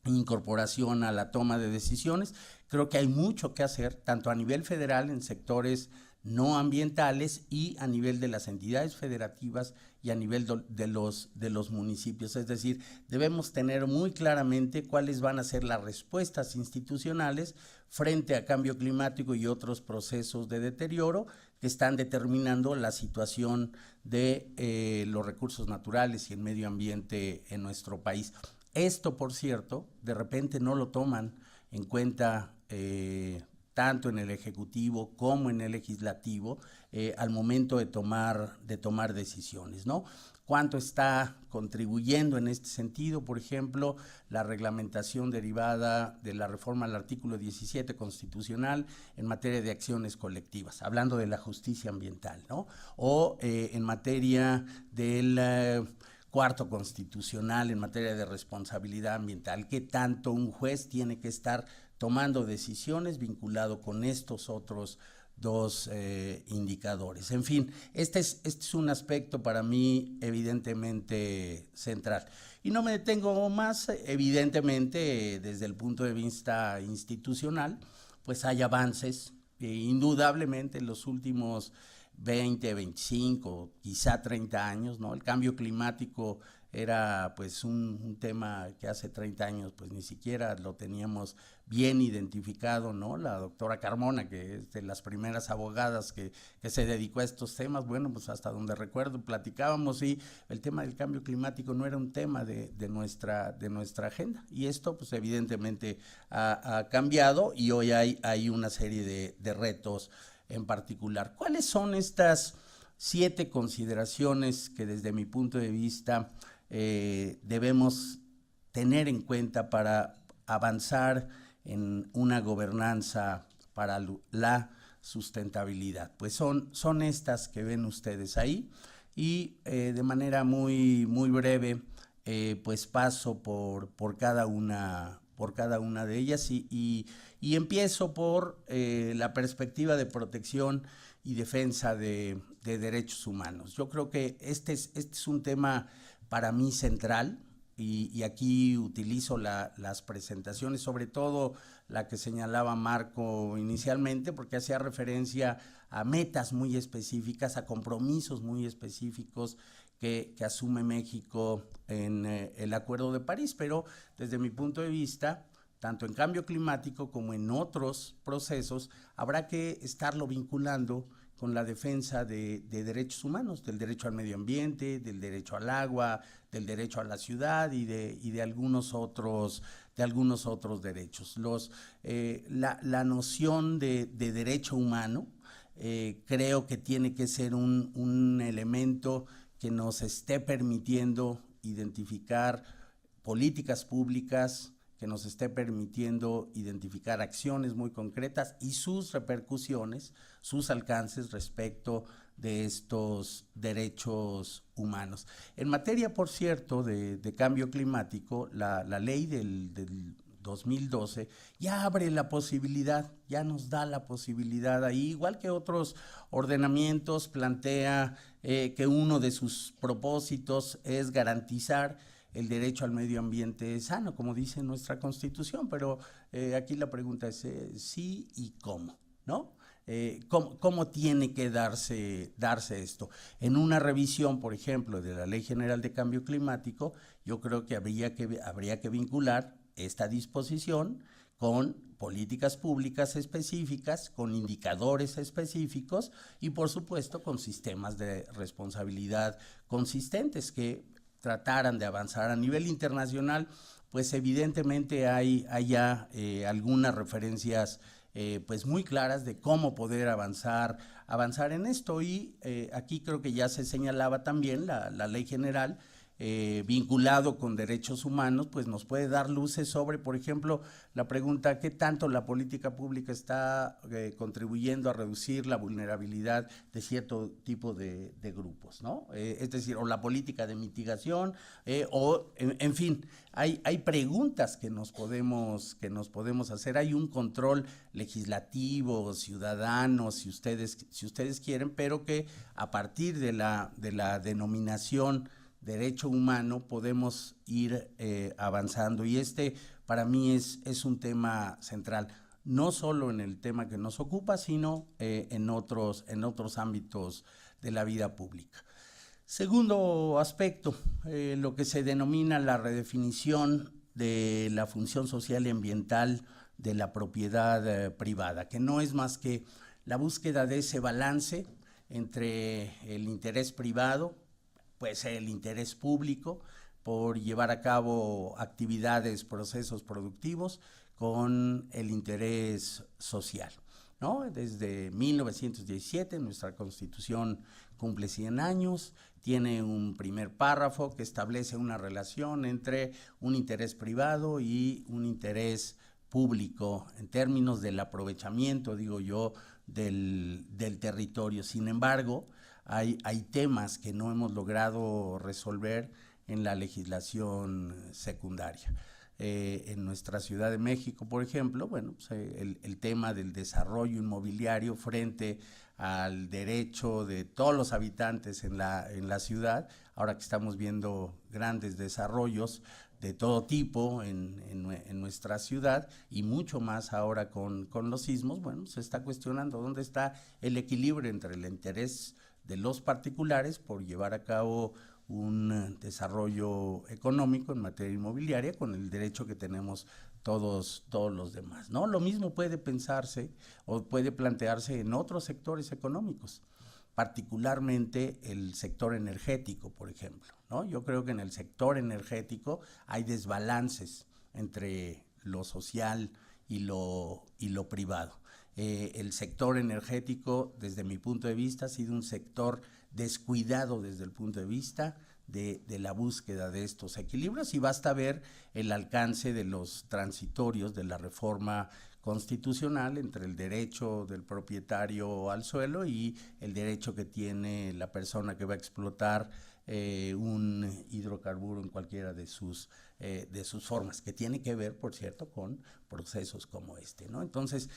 incorporación a la toma de decisiones. Creo que hay mucho que hacer, tanto a nivel federal en sectores no ambientales y a nivel de las entidades federativas y a nivel de los municipios. Es decir, debemos tener muy claramente cuáles van a ser las respuestas institucionales frente a cambio climático y otros procesos de deterioro que están determinando la situación de los recursos naturales y el medio ambiente en nuestro país. Esto, por cierto, de repente no lo toman en cuenta tanto en el Ejecutivo como en el Legislativo al momento de tomar decisiones, ¿no? ¿Cuánto está contribuyendo en este sentido? Por ejemplo, la reglamentación derivada de la reforma al artículo 17 constitucional en materia de acciones colectivas, hablando de la justicia ambiental, ¿no? O en materia del cuarto constitucional en materia de responsabilidad ambiental, ¿qué tanto un juez tiene que estar tomando decisiones vinculado con estos otros 2 indicadores? En fin, este es un aspecto para mí evidentemente central. Y no me detengo más, evidentemente desde el punto de vista institucional, pues hay avances, indudablemente en los últimos 20, 25, quizá 30 años, ¿no? El cambio climático era pues un tema que hace 30 años pues ni siquiera lo teníamos bien identificado, ¿no? La doctora Carmona, que es de las primeras abogadas que se dedicó a estos temas, bueno, pues hasta donde recuerdo platicábamos y el tema del cambio climático no era un tema de nuestra agenda. Y esto pues evidentemente ha cambiado y hoy hay una serie de retos en particular. ¿Cuáles son estas 7 consideraciones que desde mi punto de vista debemos tener en cuenta para avanzar en una gobernanza para la sustentabilidad? Pues son estas que ven ustedes ahí y de manera muy breve pues paso por cada una de ellas y empiezo por la perspectiva de protección y defensa de derechos humanos. Yo creo que este es un tema para mí central y aquí utilizo las presentaciones, sobre todo la que señalaba Marco inicialmente, porque hacía referencia a metas muy específicas, a compromisos muy específicos que asume México en el Acuerdo de París, pero desde mi punto de vista, tanto en cambio climático como en otros procesos, habrá que estarlo vinculando con la defensa de derechos humanos, del derecho al medio ambiente, del derecho al agua, del derecho a la ciudad y de algunos otros derechos. La noción de derecho humano creo que tiene que ser un elemento que nos esté permitiendo identificar políticas públicas, que nos esté permitiendo identificar acciones muy concretas y sus repercusiones, sus alcances respecto de estos derechos humanos. En materia, por cierto, de cambio climático, la ley del 2012 ya abre la posibilidad, ya nos da la posibilidad ahí, igual que otros ordenamientos, plantea que uno de sus propósitos es garantizar el derecho al medio ambiente sano, como dice nuestra Constitución, pero aquí la pregunta es sí y cómo, ¿no? ¿Cómo tiene que darse esto? En una revisión, por ejemplo, de la Ley General de Cambio Climático, yo creo que habría que vincular esta disposición con políticas públicas específicas, con indicadores específicos y, por supuesto, con sistemas de responsabilidad consistentes que trataran de avanzar a nivel internacional. Pues evidentemente hay ya algunas referencias pues muy claras de cómo poder avanzar en esto y aquí creo que ya se señalaba también la ley general vinculado con derechos humanos, pues nos puede dar luces sobre, por ejemplo, la pregunta ¿qué tanto la política pública está contribuyendo a reducir la vulnerabilidad de cierto tipo de grupos, ¿no? Es decir, o la política de mitigación, en fin, hay preguntas que nos podemos hacer, hay un control legislativo, ciudadano, si ustedes quieren, pero que a partir de la denominación derecho humano podemos ir avanzando y para mí es un tema central, no solo en el tema que nos ocupa, sino en otros ámbitos de la vida pública. Segundo aspecto, lo que se denomina la redefinición de la función social y ambiental de la propiedad privada, que no es más que la búsqueda de ese balance entre el interés privado, pues el interés público por llevar a cabo actividades, procesos productivos con el interés social, ¿no? Desde 1917 nuestra Constitución cumple 100 años, tiene un primer párrafo que establece una relación entre un interés privado y un interés público en términos del aprovechamiento, digo yo, del territorio. Sin embargo, hay temas que no hemos logrado resolver en la legislación secundaria. En nuestra Ciudad de México, por ejemplo, bueno, pues, el tema del desarrollo inmobiliario frente al derecho de todos los habitantes en la ciudad, ahora que estamos viendo grandes desarrollos de todo tipo en nuestra ciudad y mucho más ahora con los sismos, bueno, se está cuestionando dónde está el equilibrio entre el interés de los particulares por llevar a cabo un desarrollo económico en materia inmobiliaria con el derecho que tenemos todos los demás, ¿no? Lo mismo puede pensarse o puede plantearse en otros sectores económicos, particularmente el sector energético, por ejemplo, ¿no? Yo creo que en el sector energético hay desbalances entre lo social y lo privado. El sector energético, desde mi punto de vista, ha sido un sector descuidado desde el punto de vista de la búsqueda de estos equilibrios, y basta ver el alcance de los transitorios de la reforma constitucional entre el derecho del propietario al suelo y el derecho que tiene la persona que va a explotar un hidrocarburo en cualquiera de sus formas, que tiene que ver, por cierto, con procesos como este, ¿no? Entonces,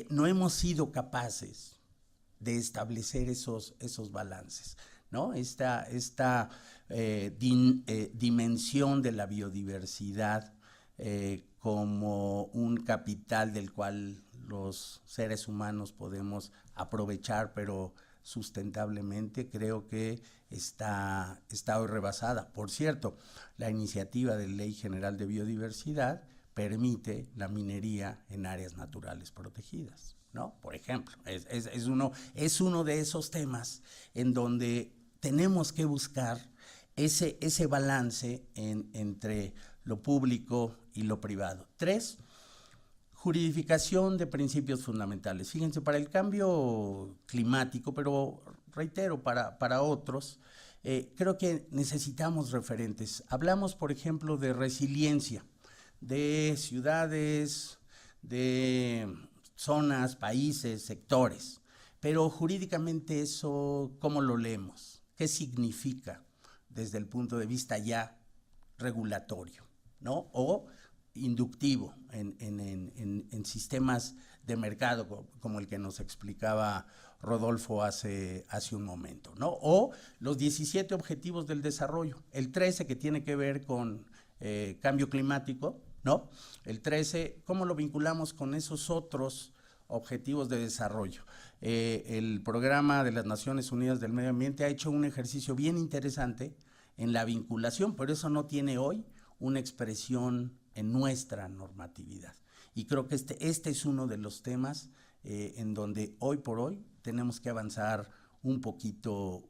no hemos sido capaces de establecer esos balances, ¿no? Esta dimensión de la biodiversidad como un capital del cual los seres humanos podemos aprovechar, pero sustentablemente, creo que está hoy rebasada. Por cierto, la iniciativa de Ley General de Biodiversidad permite la minería en áreas naturales protegidas, ¿no? Por ejemplo, es uno de esos temas en donde tenemos que buscar ese balance entre lo público y lo privado. 3, juridificación de principios fundamentales. Fíjense, para el cambio climático, pero reitero, para otros, creo que necesitamos referentes. Hablamos, por ejemplo, de resiliencia, de ciudades, de zonas, países, sectores, pero jurídicamente eso, ¿cómo lo leemos? ¿Qué significa desde el punto de vista ya regulatorio, ¿no? O inductivo en sistemas de mercado como el que nos explicaba Rodolfo hace un momento, ¿no? O los 17 objetivos del desarrollo, el 13 que tiene que ver con cambio climático, ¿no? El 13, ¿cómo lo vinculamos con esos otros objetivos de desarrollo? El Programa de las Naciones Unidas del Medio Ambiente ha hecho un ejercicio bien interesante en la vinculación, pero eso no tiene hoy una expresión en nuestra normatividad. Y creo que este es uno de los temas en donde hoy por hoy tenemos que avanzar un poquito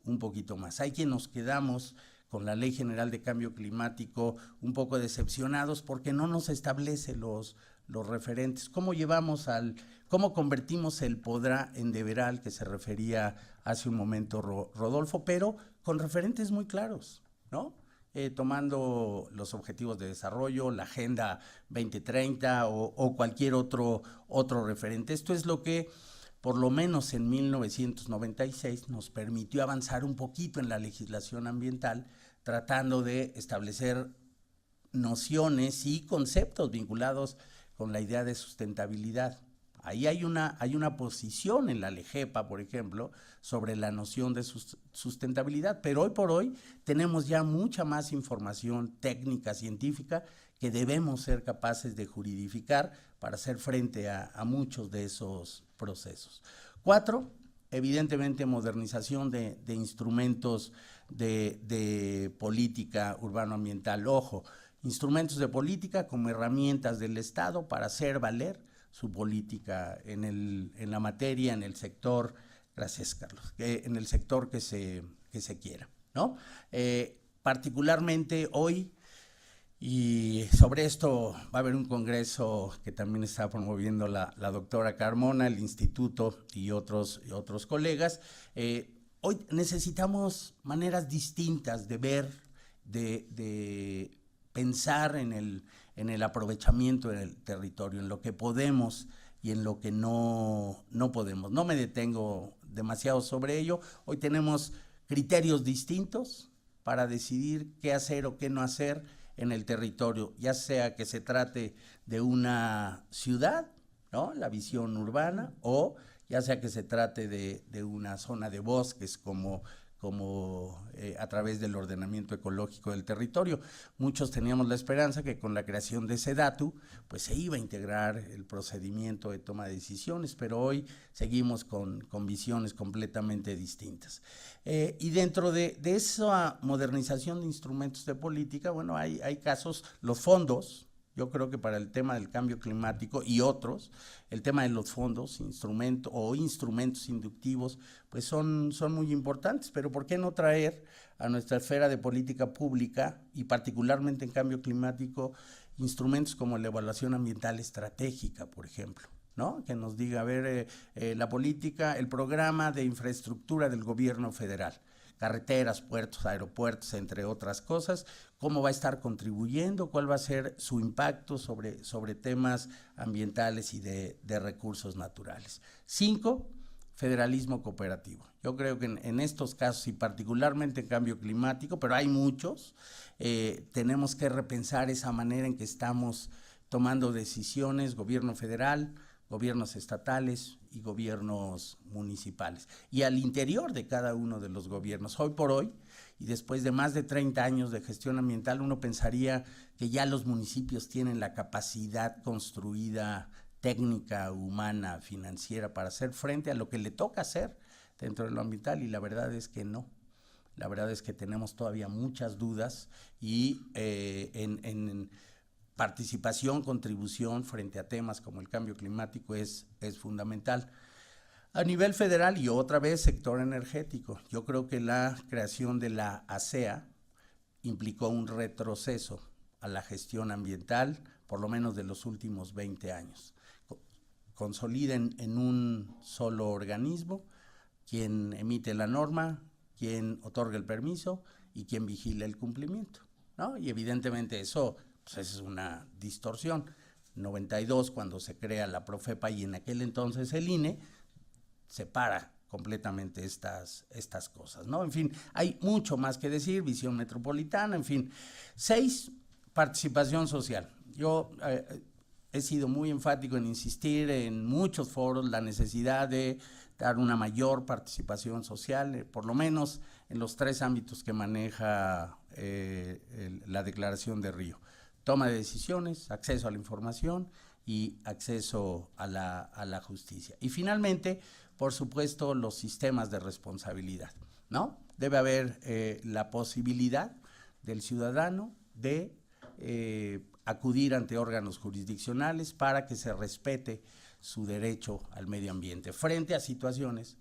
más. Hay quienes nos quedamos con la Ley General de Cambio Climático un poco decepcionados porque no nos establece los referentes. ¿Cómo convertimos el podrá en deberá, al que se refería hace un momento Rodolfo, pero con referentes muy claros, ¿no? Tomando los objetivos de desarrollo, la Agenda 2030 o cualquier otro referente. Esto es lo que, por lo menos en 1996, nos permitió avanzar un poquito en la legislación ambiental, tratando de establecer nociones y conceptos vinculados con la idea de sustentabilidad. Ahí hay una posición en la LEGEPA, por ejemplo, sobre la noción de sustentabilidad, pero hoy por hoy tenemos ya mucha más información técnica, científica, que debemos ser capaces de juridificar para hacer frente a muchos de esos procesos. 4, evidentemente modernización de instrumentos de política urbano-ambiental. Ojo, instrumentos de política como herramientas del Estado para hacer valer su política en la materia, en el sector, gracias Carlos, en el sector que se quiera, ¿no? Particularmente hoy, y sobre esto va a haber un congreso que también está promoviendo la doctora Carmona, el instituto y otros colegas. Hoy necesitamos maneras distintas de ver, de pensar en el aprovechamiento del territorio, en lo que podemos y en lo que no podemos. No me detengo demasiado sobre ello. Hoy tenemos criterios distintos para decidir qué hacer o qué no hacer en el territorio, ya sea que se trate de una ciudad, ¿no? La visión urbana, o ya sea que se trate de una zona de bosques como como a través del ordenamiento ecológico del territorio. Muchos teníamos la esperanza que con la creación de SEDATU pues se iba a integrar el procedimiento de toma de decisiones, pero hoy seguimos con visiones completamente distintas. Y dentro de esa modernización de instrumentos de política, bueno, hay casos, los fondos. Yo creo que para el tema del cambio climático y otros, el tema de los fondos, instrumentos inductivos, pues son muy importantes, pero ¿por qué no traer a nuestra esfera de política pública y particularmente en cambio climático instrumentos como la evaluación ambiental estratégica, por ejemplo? ¿No? Que nos diga, a ver, la política, el programa de infraestructura del gobierno federal, carreteras, puertos, aeropuertos, entre otras cosas, cómo va a estar contribuyendo, cuál va a ser su impacto sobre temas ambientales y de recursos naturales. 5, federalismo cooperativo. Yo creo que en estos casos y particularmente en cambio climático, pero hay muchos, tenemos que repensar esa manera en que estamos tomando decisiones, gobierno federal, gobiernos estatales y gobiernos municipales. Y al interior de cada uno de los gobiernos, hoy por hoy, y después de más de 30 años de gestión ambiental, uno pensaría que ya los municipios tienen la capacidad construida, técnica, humana, financiera, para hacer frente a lo que le toca hacer dentro de lo ambiental, y la verdad es que no. La verdad es que tenemos todavía muchas dudas y en participación, contribución frente a temas como el cambio climático es fundamental. A nivel federal y otra vez sector energético, yo creo que la creación de la ASEA implicó un retroceso a la gestión ambiental, por lo menos de los últimos 20 años. Consoliden en un solo organismo quien emite la norma, quien otorga el permiso y quien vigila el cumplimiento, ¿no? Y evidentemente eso pues es una distorsión. 92, cuando se crea la Profepa y en aquel entonces el INE, separa completamente estas cosas, ¿no? En fin, hay mucho más que decir, visión metropolitana, en fin. 6, participación social. Yo he sido muy enfático en insistir en muchos foros la necesidad de dar una mayor participación social, por lo menos en los 3 ámbitos que maneja la Declaración de Río. Toma de decisiones, acceso a la información y acceso a la justicia. Y finalmente, por supuesto, los sistemas de responsabilidad, ¿no? Debe haber la posibilidad del ciudadano de acudir ante órganos jurisdiccionales para que se respete su derecho al medio ambiente frente a situaciones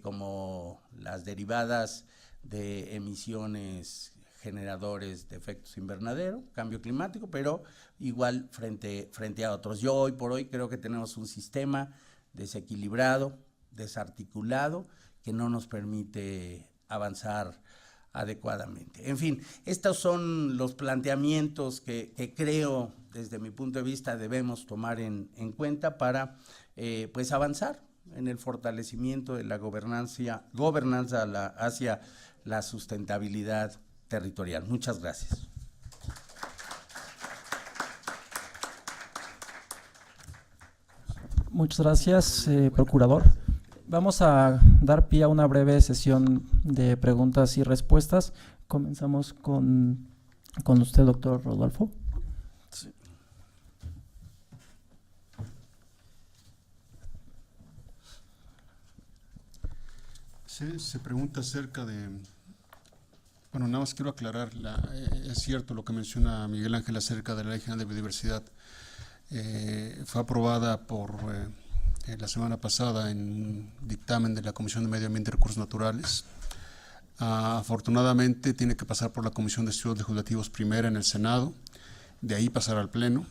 como las derivadas de emisiones generadores de efectos invernadero, cambio climático, pero igual frente a otros. Yo hoy por hoy creo que tenemos un sistema desequilibrado, desarticulado, que no nos permite avanzar adecuadamente. En fin, estos son los planteamientos que creo, desde mi punto de vista, debemos tomar en cuenta para pues avanzar en el fortalecimiento de la gobernanza hacia la sustentabilidad territorial. Muchas gracias. Muchas gracias, procurador. Vamos a dar pie a una breve sesión de preguntas y respuestas. Comenzamos con usted, doctor Rodolfo. Sí. Se pregunta acerca de... Bueno, nada más quiero aclarar, es cierto lo que menciona Miguel Ángel acerca de la Ley General de Biodiversidad. Fue aprobada la semana pasada en un dictamen de la Comisión de Medio Ambiente y Recursos Naturales. Afortunadamente tiene que pasar por la Comisión de Estudios Legislativos primera en el Senado, de ahí pasar al Pleno,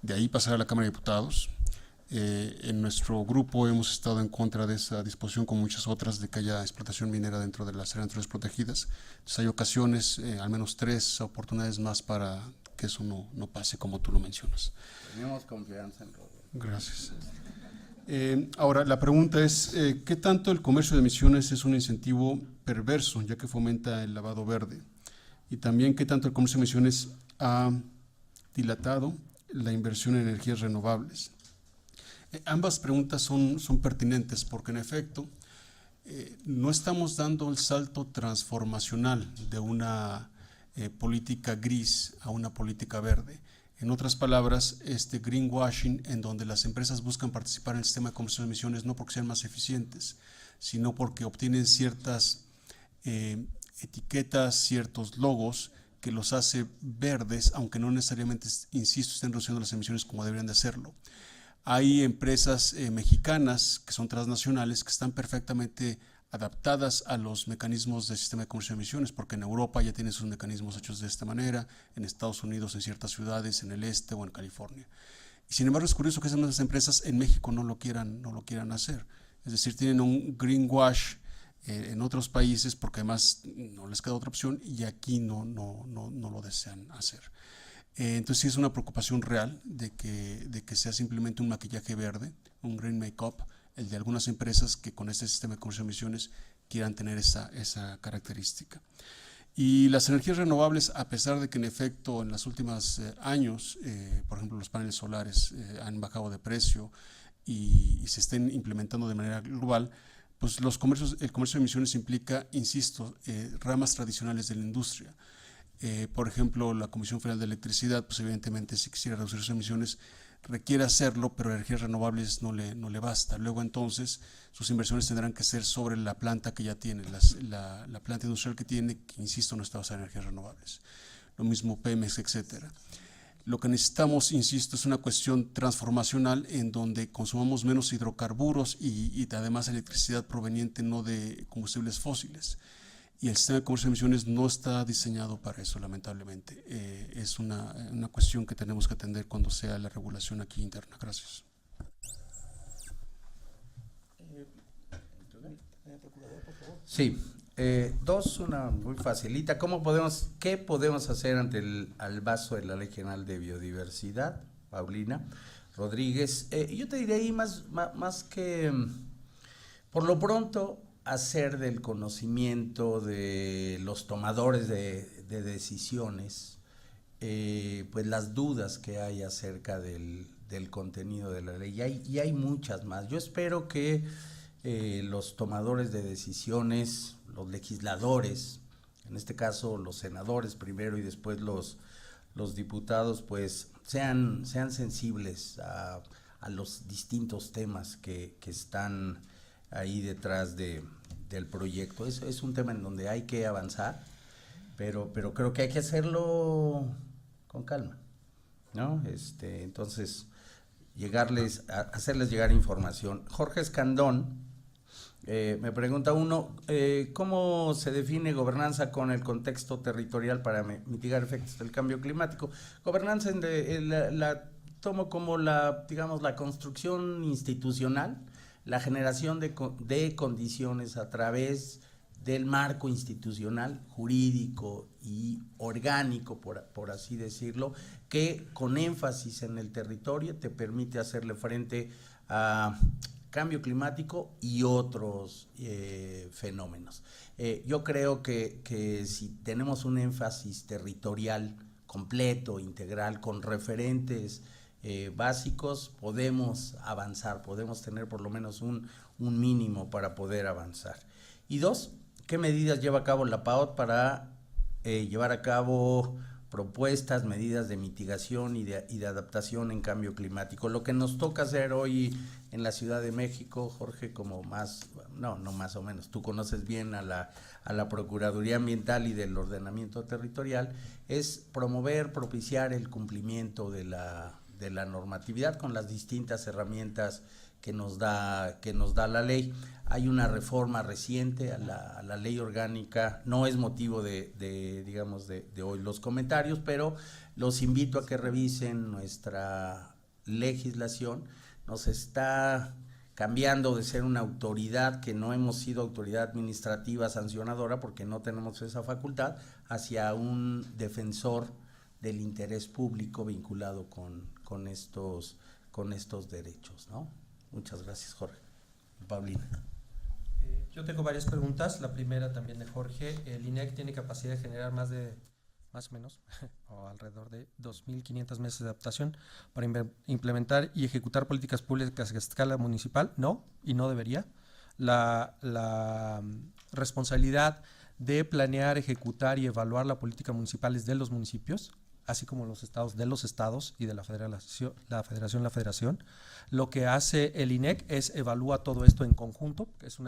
de ahí pasar a la Cámara de Diputados. En nuestro grupo hemos estado en contra de esa disposición, con muchas otras, de que haya explotación minera dentro de las áreas naturales protegidas. Entonces hay ocasiones, al menos 3 oportunidades más para que eso no pase como tú lo mencionas. Tenemos confianza en Rodolfo. Gracias. Ahora, la pregunta es, ¿qué tanto el comercio de emisiones es un incentivo perverso, ya que fomenta el lavado verde? Y también, ¿qué tanto el comercio de emisiones ha dilatado la inversión en energías renovables? Ambas preguntas son pertinentes porque, en efecto, no estamos dando el salto transformacional de una política gris a una política verde. En otras palabras, este greenwashing, en donde las empresas buscan participar en el sistema de comercio de emisiones no porque sean más eficientes, sino porque obtienen ciertas etiquetas, ciertos logos que los hace verdes, aunque no necesariamente, insisto, estén reduciendo las emisiones como deberían de hacerlo. Hay empresas mexicanas que son transnacionales que están perfectamente adaptadas a los mecanismos del sistema de comercio de emisiones, porque en Europa ya tienen sus mecanismos hechos de esta manera, en Estados Unidos en ciertas ciudades, en el este o en California. Y sin embargo es curioso que esas empresas en México no lo quieran hacer. Es decir, tienen un greenwash en otros países porque además no les queda otra opción y aquí no lo desean hacer. Entonces sí es una preocupación real de que sea simplemente un maquillaje verde, un green make-up, el de algunas empresas que con este sistema de comercio de emisiones quieran tener esa característica. Y las energías renovables, a pesar de que en efecto en los últimos años, por ejemplo los paneles solares han bajado de precio y se estén implementando de manera global, pues el comercio de emisiones implica, insisto, ramas tradicionales de la industria. Por ejemplo, la Comisión Federal de Electricidad, pues evidentemente si quisiera reducir sus emisiones requiere hacerlo, pero energías renovables no le basta. Luego entonces sus inversiones tendrán que ser sobre la planta que ya tiene, la planta industrial que tiene, que insisto no está basada en energías renovables. Lo mismo Pemex, etcétera. Lo que necesitamos, insisto, es una cuestión transformacional en donde consumamos menos hidrocarburos y además electricidad proveniente no de combustibles fósiles. Y el sistema de comercio de emisiones no está diseñado para eso, lamentablemente. Es una cuestión que tenemos que atender cuando sea la regulación aquí interna. Gracias. Sí, una muy facilita. ¿Qué podemos hacer ante al vaso de la Ley General de Biodiversidad, Paulina Rodríguez? Yo te diré ahí más que, por lo pronto, hacer del conocimiento de los tomadores de decisiones, pues las dudas que hay acerca del contenido de la ley. Y hay muchas más. Yo espero que los tomadores de decisiones, los legisladores, en este caso los senadores primero y después los diputados, pues sean sensibles a los distintos temas que están ahí detrás del proyecto. Es un tema en donde hay que avanzar, pero creo que hay que hacerlo con calma, ¿no? Entonces, hacerles llegar información. Jorge Escandón me pregunta ¿cómo se define gobernanza con el contexto territorial para mitigar efectos del cambio climático? Gobernanza la tomo como la construcción institucional, la generación de condiciones a través del marco institucional, jurídico y orgánico, por así decirlo, que con énfasis en el territorio te permite hacerle frente a cambio climático y otros fenómenos. Yo creo que si tenemos un énfasis territorial completo, integral, con referentes básicos, podemos avanzar, podemos tener por lo menos un mínimo para poder avanzar. Y dos, ¿qué medidas lleva a cabo la PAOT para llevar a cabo propuestas, medidas de mitigación y de adaptación en cambio climático? Lo que nos toca hacer hoy en la Ciudad de México, Jorge, no más o menos, tú conoces bien a la Procuraduría Ambiental y del Ordenamiento Territorial, es propiciar el cumplimiento de la normatividad con las distintas herramientas que nos da la ley. Hay una reforma reciente a la ley orgánica, no es motivo de hoy los comentarios, pero los invito a que revisen nuestra legislación. Nos está cambiando de ser una autoridad que no hemos sido autoridad administrativa sancionadora porque no tenemos esa facultad, hacia un defensor del interés público vinculado con estos derechos, ¿no? Muchas gracias, Jorge. Paulina. Yo tengo varias preguntas. La primera también de Jorge. El INEC tiene capacidad de generar más o menos, o alrededor de 2.500 meses de adaptación para implementar y ejecutar políticas públicas a escala municipal. No, y no debería. la responsabilidad de planear, ejecutar y evaluar la política municipal es de los municipios, así como los estados de los estados y de la federación. Lo que hace el INEC es evalúa todo esto en conjunto, que es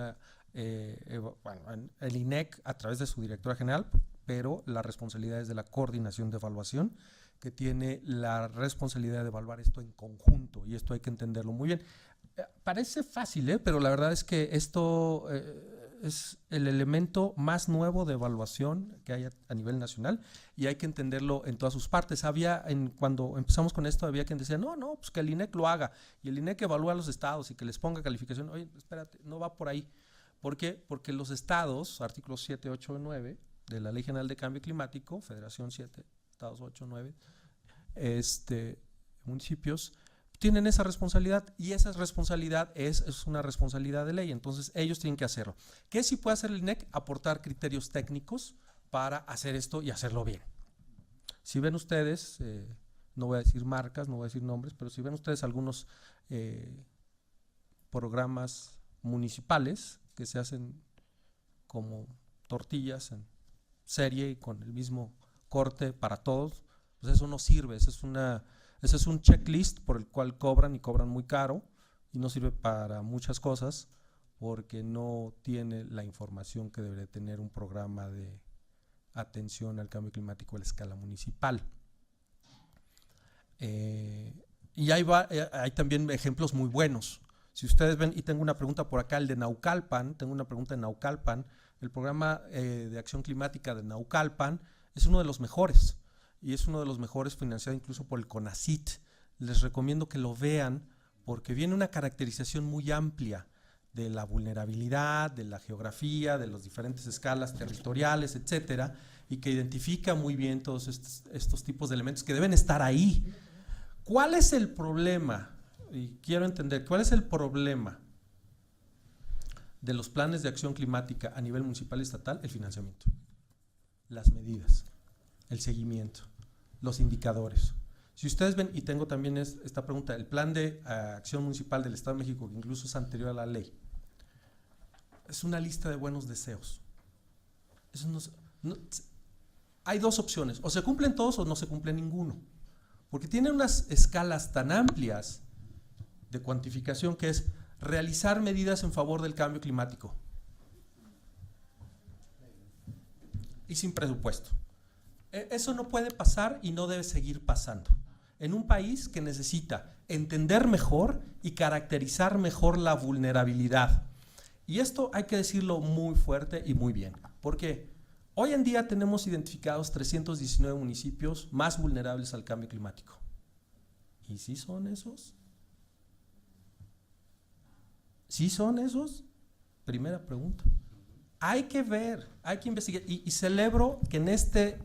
el INEC a través de su directora general, pero la responsabilidad es de la coordinación de evaluación, que tiene la responsabilidad de evaluar esto en conjunto, y esto hay que entenderlo muy bien. Parece fácil, pero la verdad es que esto es el elemento más nuevo de evaluación que hay a nivel nacional, y hay que entenderlo en todas sus partes. Cuando empezamos con esto, había quien decía, no, pues que el INEC lo haga, y el INEC evalúa a los estados y que les ponga calificación. Oye, espérate, no va por ahí. ¿Por qué? Porque los estados, artículos 7, 8 y 9 de la Ley General de Cambio Climático, Federación 7, estados 8, 9, municipios, tienen esa responsabilidad, y esa responsabilidad es una responsabilidad de ley. Entonces ellos tienen que hacerlo. ¿Qué sí puede hacer el INEC? Aportar criterios técnicos para hacer esto y hacerlo bien. Si ven ustedes, no voy a decir marcas, no voy a decir nombres, pero si ven ustedes algunos programas municipales que se hacen como tortillas en serie y con el mismo corte para todos, pues eso no sirve. Ese es un checklist por el cual cobran, y cobran muy caro, y no sirve para muchas cosas porque no tiene la información que debería tener un programa de atención al cambio climático a la escala municipal. Y hay también ejemplos muy buenos. Si ustedes ven, y tengo una pregunta por acá, el de Naucalpan, el programa de acción climática de Naucalpan es uno de los mejores, y es uno de los mejores financiado incluso por el CONACYT. Les recomiendo que lo vean porque viene una caracterización muy amplia de la vulnerabilidad, de la geografía, de las diferentes escalas territoriales, etcétera, y que identifica muy bien todos estos tipos de elementos que deben estar ahí. ¿Cuál es el problema? Y quiero entender, ¿cuál es el problema de los planes de acción climática a nivel municipal y estatal? El financiamiento, las medidas, el seguimiento, los indicadores. Si ustedes ven, y tengo también esta pregunta, el plan de acción municipal del Estado de México, que incluso es anterior a la ley, es una lista de buenos deseos. Eso hay dos opciones, o se cumplen todos o no se cumple ninguno, porque tiene unas escalas tan amplias de cuantificación, que es realizar medidas en favor del cambio climático y sin presupuesto. Eso no puede pasar y no debe seguir pasando en un país que necesita entender mejor y caracterizar mejor la vulnerabilidad. Y esto hay que decirlo muy fuerte y muy bien, porque hoy en día tenemos identificados 319 municipios más vulnerables al cambio climático. ¿Y sí son esos? ¿Sí son esos? Primera pregunta. Hay que ver, hay que investigar, y celebro que en este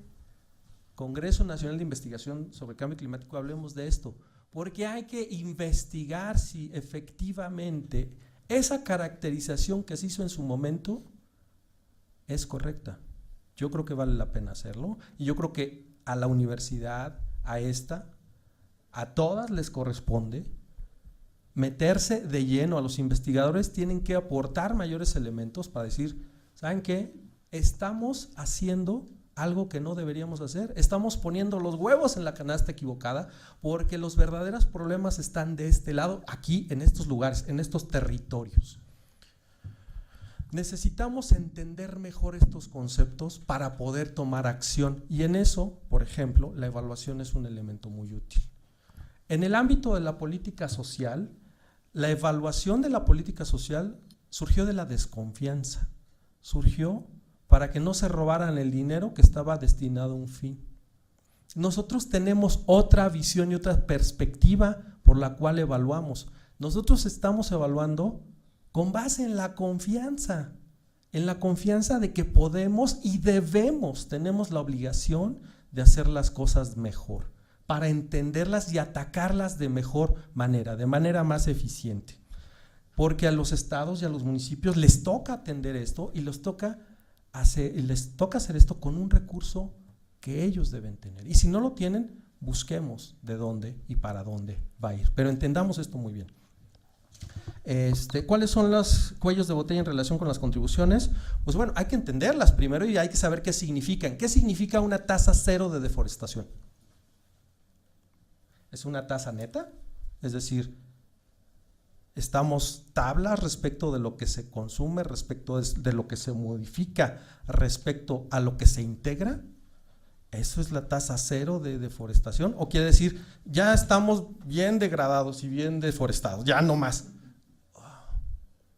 Congreso Nacional de Investigación sobre el Cambio Climático hablemos de esto, porque hay que investigar si efectivamente esa caracterización que se hizo en su momento es correcta. Yo creo que vale la pena hacerlo, y yo creo que a la universidad, a todas les corresponde meterse de lleno. A los investigadores tienen que aportar mayores elementos para decir, ¿saben qué? Estamos haciendo algo que no deberíamos hacer, estamos poniendo los huevos en la canasta equivocada, porque los verdaderos problemas están de este lado, aquí, en estos lugares, en estos territorios. Necesitamos entender mejor estos conceptos para poder tomar acción, y en eso, por ejemplo, la evaluación es un elemento muy útil. En el ámbito de la política social, la evaluación de la política social surgió de la desconfianza, surgió para que no se robaran el dinero que estaba destinado a un fin. Nosotros tenemos otra visión y otra perspectiva por la cual evaluamos. Nosotros estamos evaluando con base en la confianza de que podemos y debemos, tenemos la obligación de hacer las cosas mejor, para entenderlas y atacarlas de mejor manera, de manera más eficiente. Porque a los estados y a los municipios les toca atender esto, y les toca hacer esto con un recurso que ellos deben tener. Y si no lo tienen, busquemos de dónde y para dónde va a ir. Pero entendamos esto muy bien. ¿Cuáles son los cuellos de botella en relación con las contribuciones? Pues bueno, hay que entenderlas primero y hay que saber qué significan. ¿Qué significa una tasa cero de deforestación? ¿Es una tasa neta? Es decir, ¿estamos tablas respecto de lo que se consume, respecto de lo que se modifica, respecto a lo que se integra? ¿Eso es la tasa cero de deforestación? ¿O quiere decir, ya estamos bien degradados y bien deforestados, ya no más?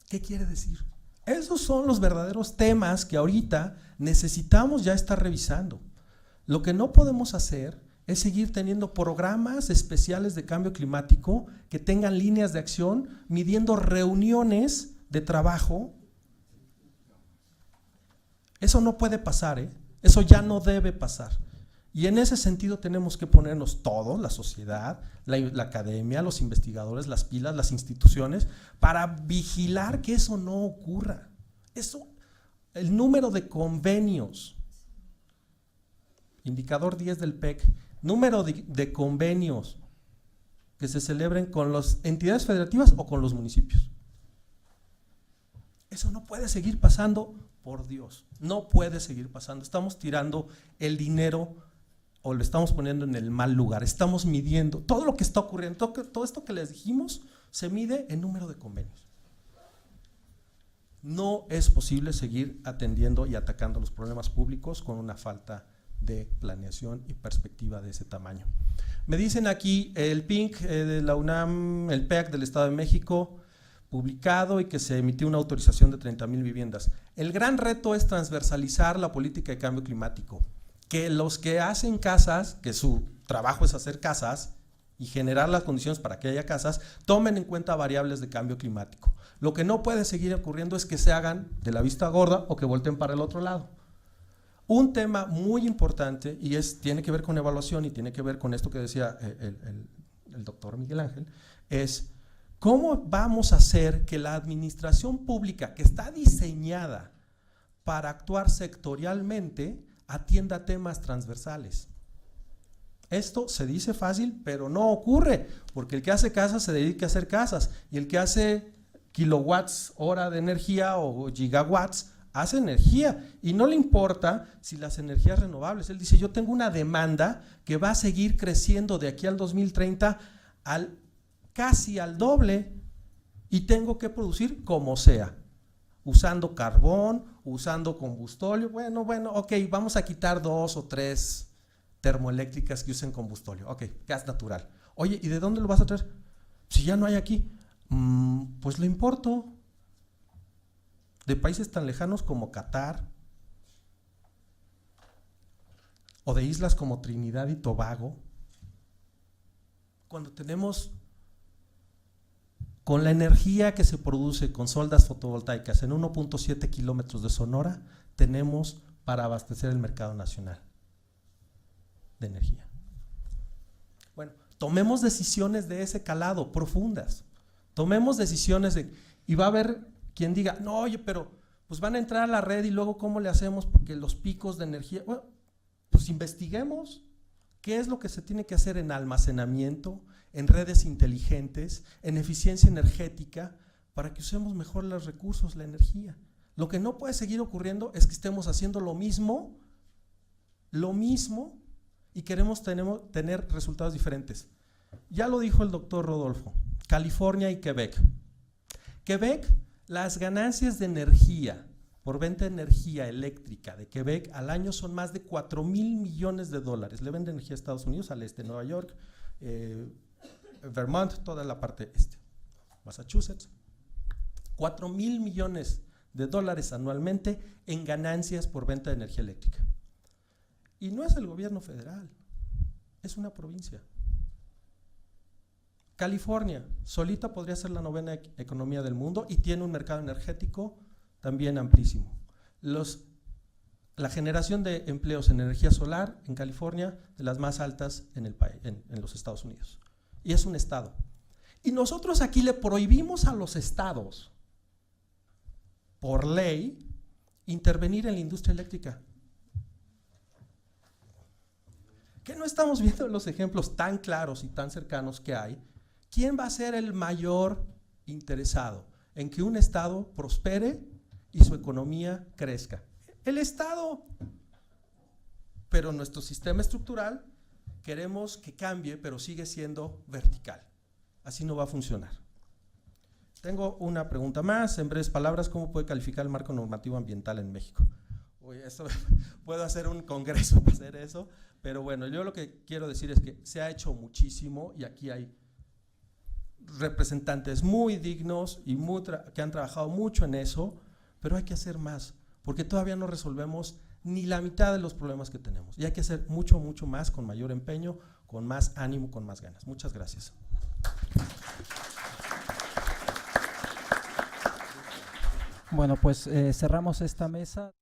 ¿Qué quiere decir? Esos son los verdaderos temas que ahorita necesitamos ya estar revisando. Lo que no podemos hacer es seguir teniendo programas especiales de cambio climático que tengan líneas de acción, midiendo reuniones de trabajo. Eso no puede pasar, ¿eh? Eso ya no debe pasar. Y en ese sentido tenemos que ponernos todos, la sociedad, la academia, los investigadores, las pilas, las instituciones, para vigilar que eso no ocurra. Eso, el número de convenios, indicador 10 del PEC, número de convenios que se celebren con las entidades federativas o con los municipios. Eso no puede seguir pasando, por Dios, no puede seguir pasando. Estamos tirando el dinero o lo estamos poniendo en el mal lugar. Estamos midiendo todo lo que está ocurriendo, todo esto que les dijimos se mide en número de convenios. No es posible seguir atendiendo y atacando los problemas públicos con una falta de planeación y perspectiva de ese tamaño. Me dicen aquí el PINC de la UNAM, el PEAC del Estado de México, publicado y que se emitió una autorización de 30,000 viviendas. El gran reto es transversalizar la política de cambio climático, que los que hacen casas, que su trabajo es hacer casas y generar las condiciones para que haya casas, tomen en cuenta variables de cambio climático. Lo que no puede seguir ocurriendo es que se hagan de la vista gorda o que volteen para el otro lado. Un tema muy importante, y tiene que ver con evaluación y tiene que ver con esto que decía el doctor Miguel Ángel, es cómo vamos a hacer que la administración pública, que está diseñada para actuar sectorialmente, atienda temas transversales. Esto se dice fácil, pero no ocurre, porque el que hace casas se dedica a hacer casas, y el que hace kilowatts hora de energía o gigawatts hace energía, y no le importa si las energías renovables. Él dice, yo tengo una demanda que va a seguir creciendo de aquí al 2030 casi al doble, y tengo que producir como sea, usando carbón, usando combustóleo. Bueno, ok, vamos a quitar 2 o 3 termoeléctricas que usen combustóleo. Ok, gas natural. Oye, ¿y de dónde lo vas a traer? Si ya no hay aquí, pues lo importo de países tan lejanos como Qatar, o de islas como Trinidad y Tobago, cuando tenemos, con la energía que se produce con soldas fotovoltaicas en 1.7 kilómetros de Sonora, tenemos para abastecer el mercado nacional de energía. Bueno, tomemos decisiones de ese calado, profundas. Tomemos decisiones y va a haber quien diga, no, oye, pero pues van a entrar a la red y luego ¿cómo le hacemos? Porque los picos de energía, bueno, pues investiguemos qué es lo que se tiene que hacer en almacenamiento, en redes inteligentes, en eficiencia energética, para que usemos mejor los recursos, la energía. Lo que no puede seguir ocurriendo es que estemos haciendo lo mismo, y queremos tener resultados diferentes. Ya lo dijo el doctor Rodolfo, California y Quebec. Quebec, las ganancias de energía por venta de energía eléctrica de Quebec al año son más de $4,000 millones. Le vende energía a Estados Unidos, al este, Nueva York, Vermont, toda la parte este, Massachusetts. $4,000 millones anualmente en ganancias por venta de energía eléctrica. Y no es el gobierno federal, es una provincia. California, solita podría ser la 9ª economía del mundo y tiene un mercado energético también amplísimo. La generación de empleos en energía solar en California, de las más altas en los Estados Unidos. Y es un estado. Y nosotros aquí le prohibimos a los estados, por ley, intervenir en la industria eléctrica. ¿Qué no estamos viendo los ejemplos tan claros y tan cercanos que hay? ¿Quién va a ser el mayor interesado en que un Estado prospere y su economía crezca. El Estado, pero nuestro sistema estructural queremos que cambie, pero sigue siendo vertical. Así no va a funcionar. Tengo una pregunta más, en breves palabras, ¿cómo puede calificar el marco normativo ambiental en México? Uy, puedo hacer un congreso para hacer eso, pero bueno, yo lo que quiero decir es que se ha hecho muchísimo y aquí hay representantes muy dignos y que han trabajado mucho en eso, pero hay que hacer más, porque todavía no resolvemos ni la mitad de los problemas que tenemos y hay que hacer mucho, mucho más, con mayor empeño, con más ánimo, con más ganas. Muchas gracias. Bueno, pues cerramos esta mesa.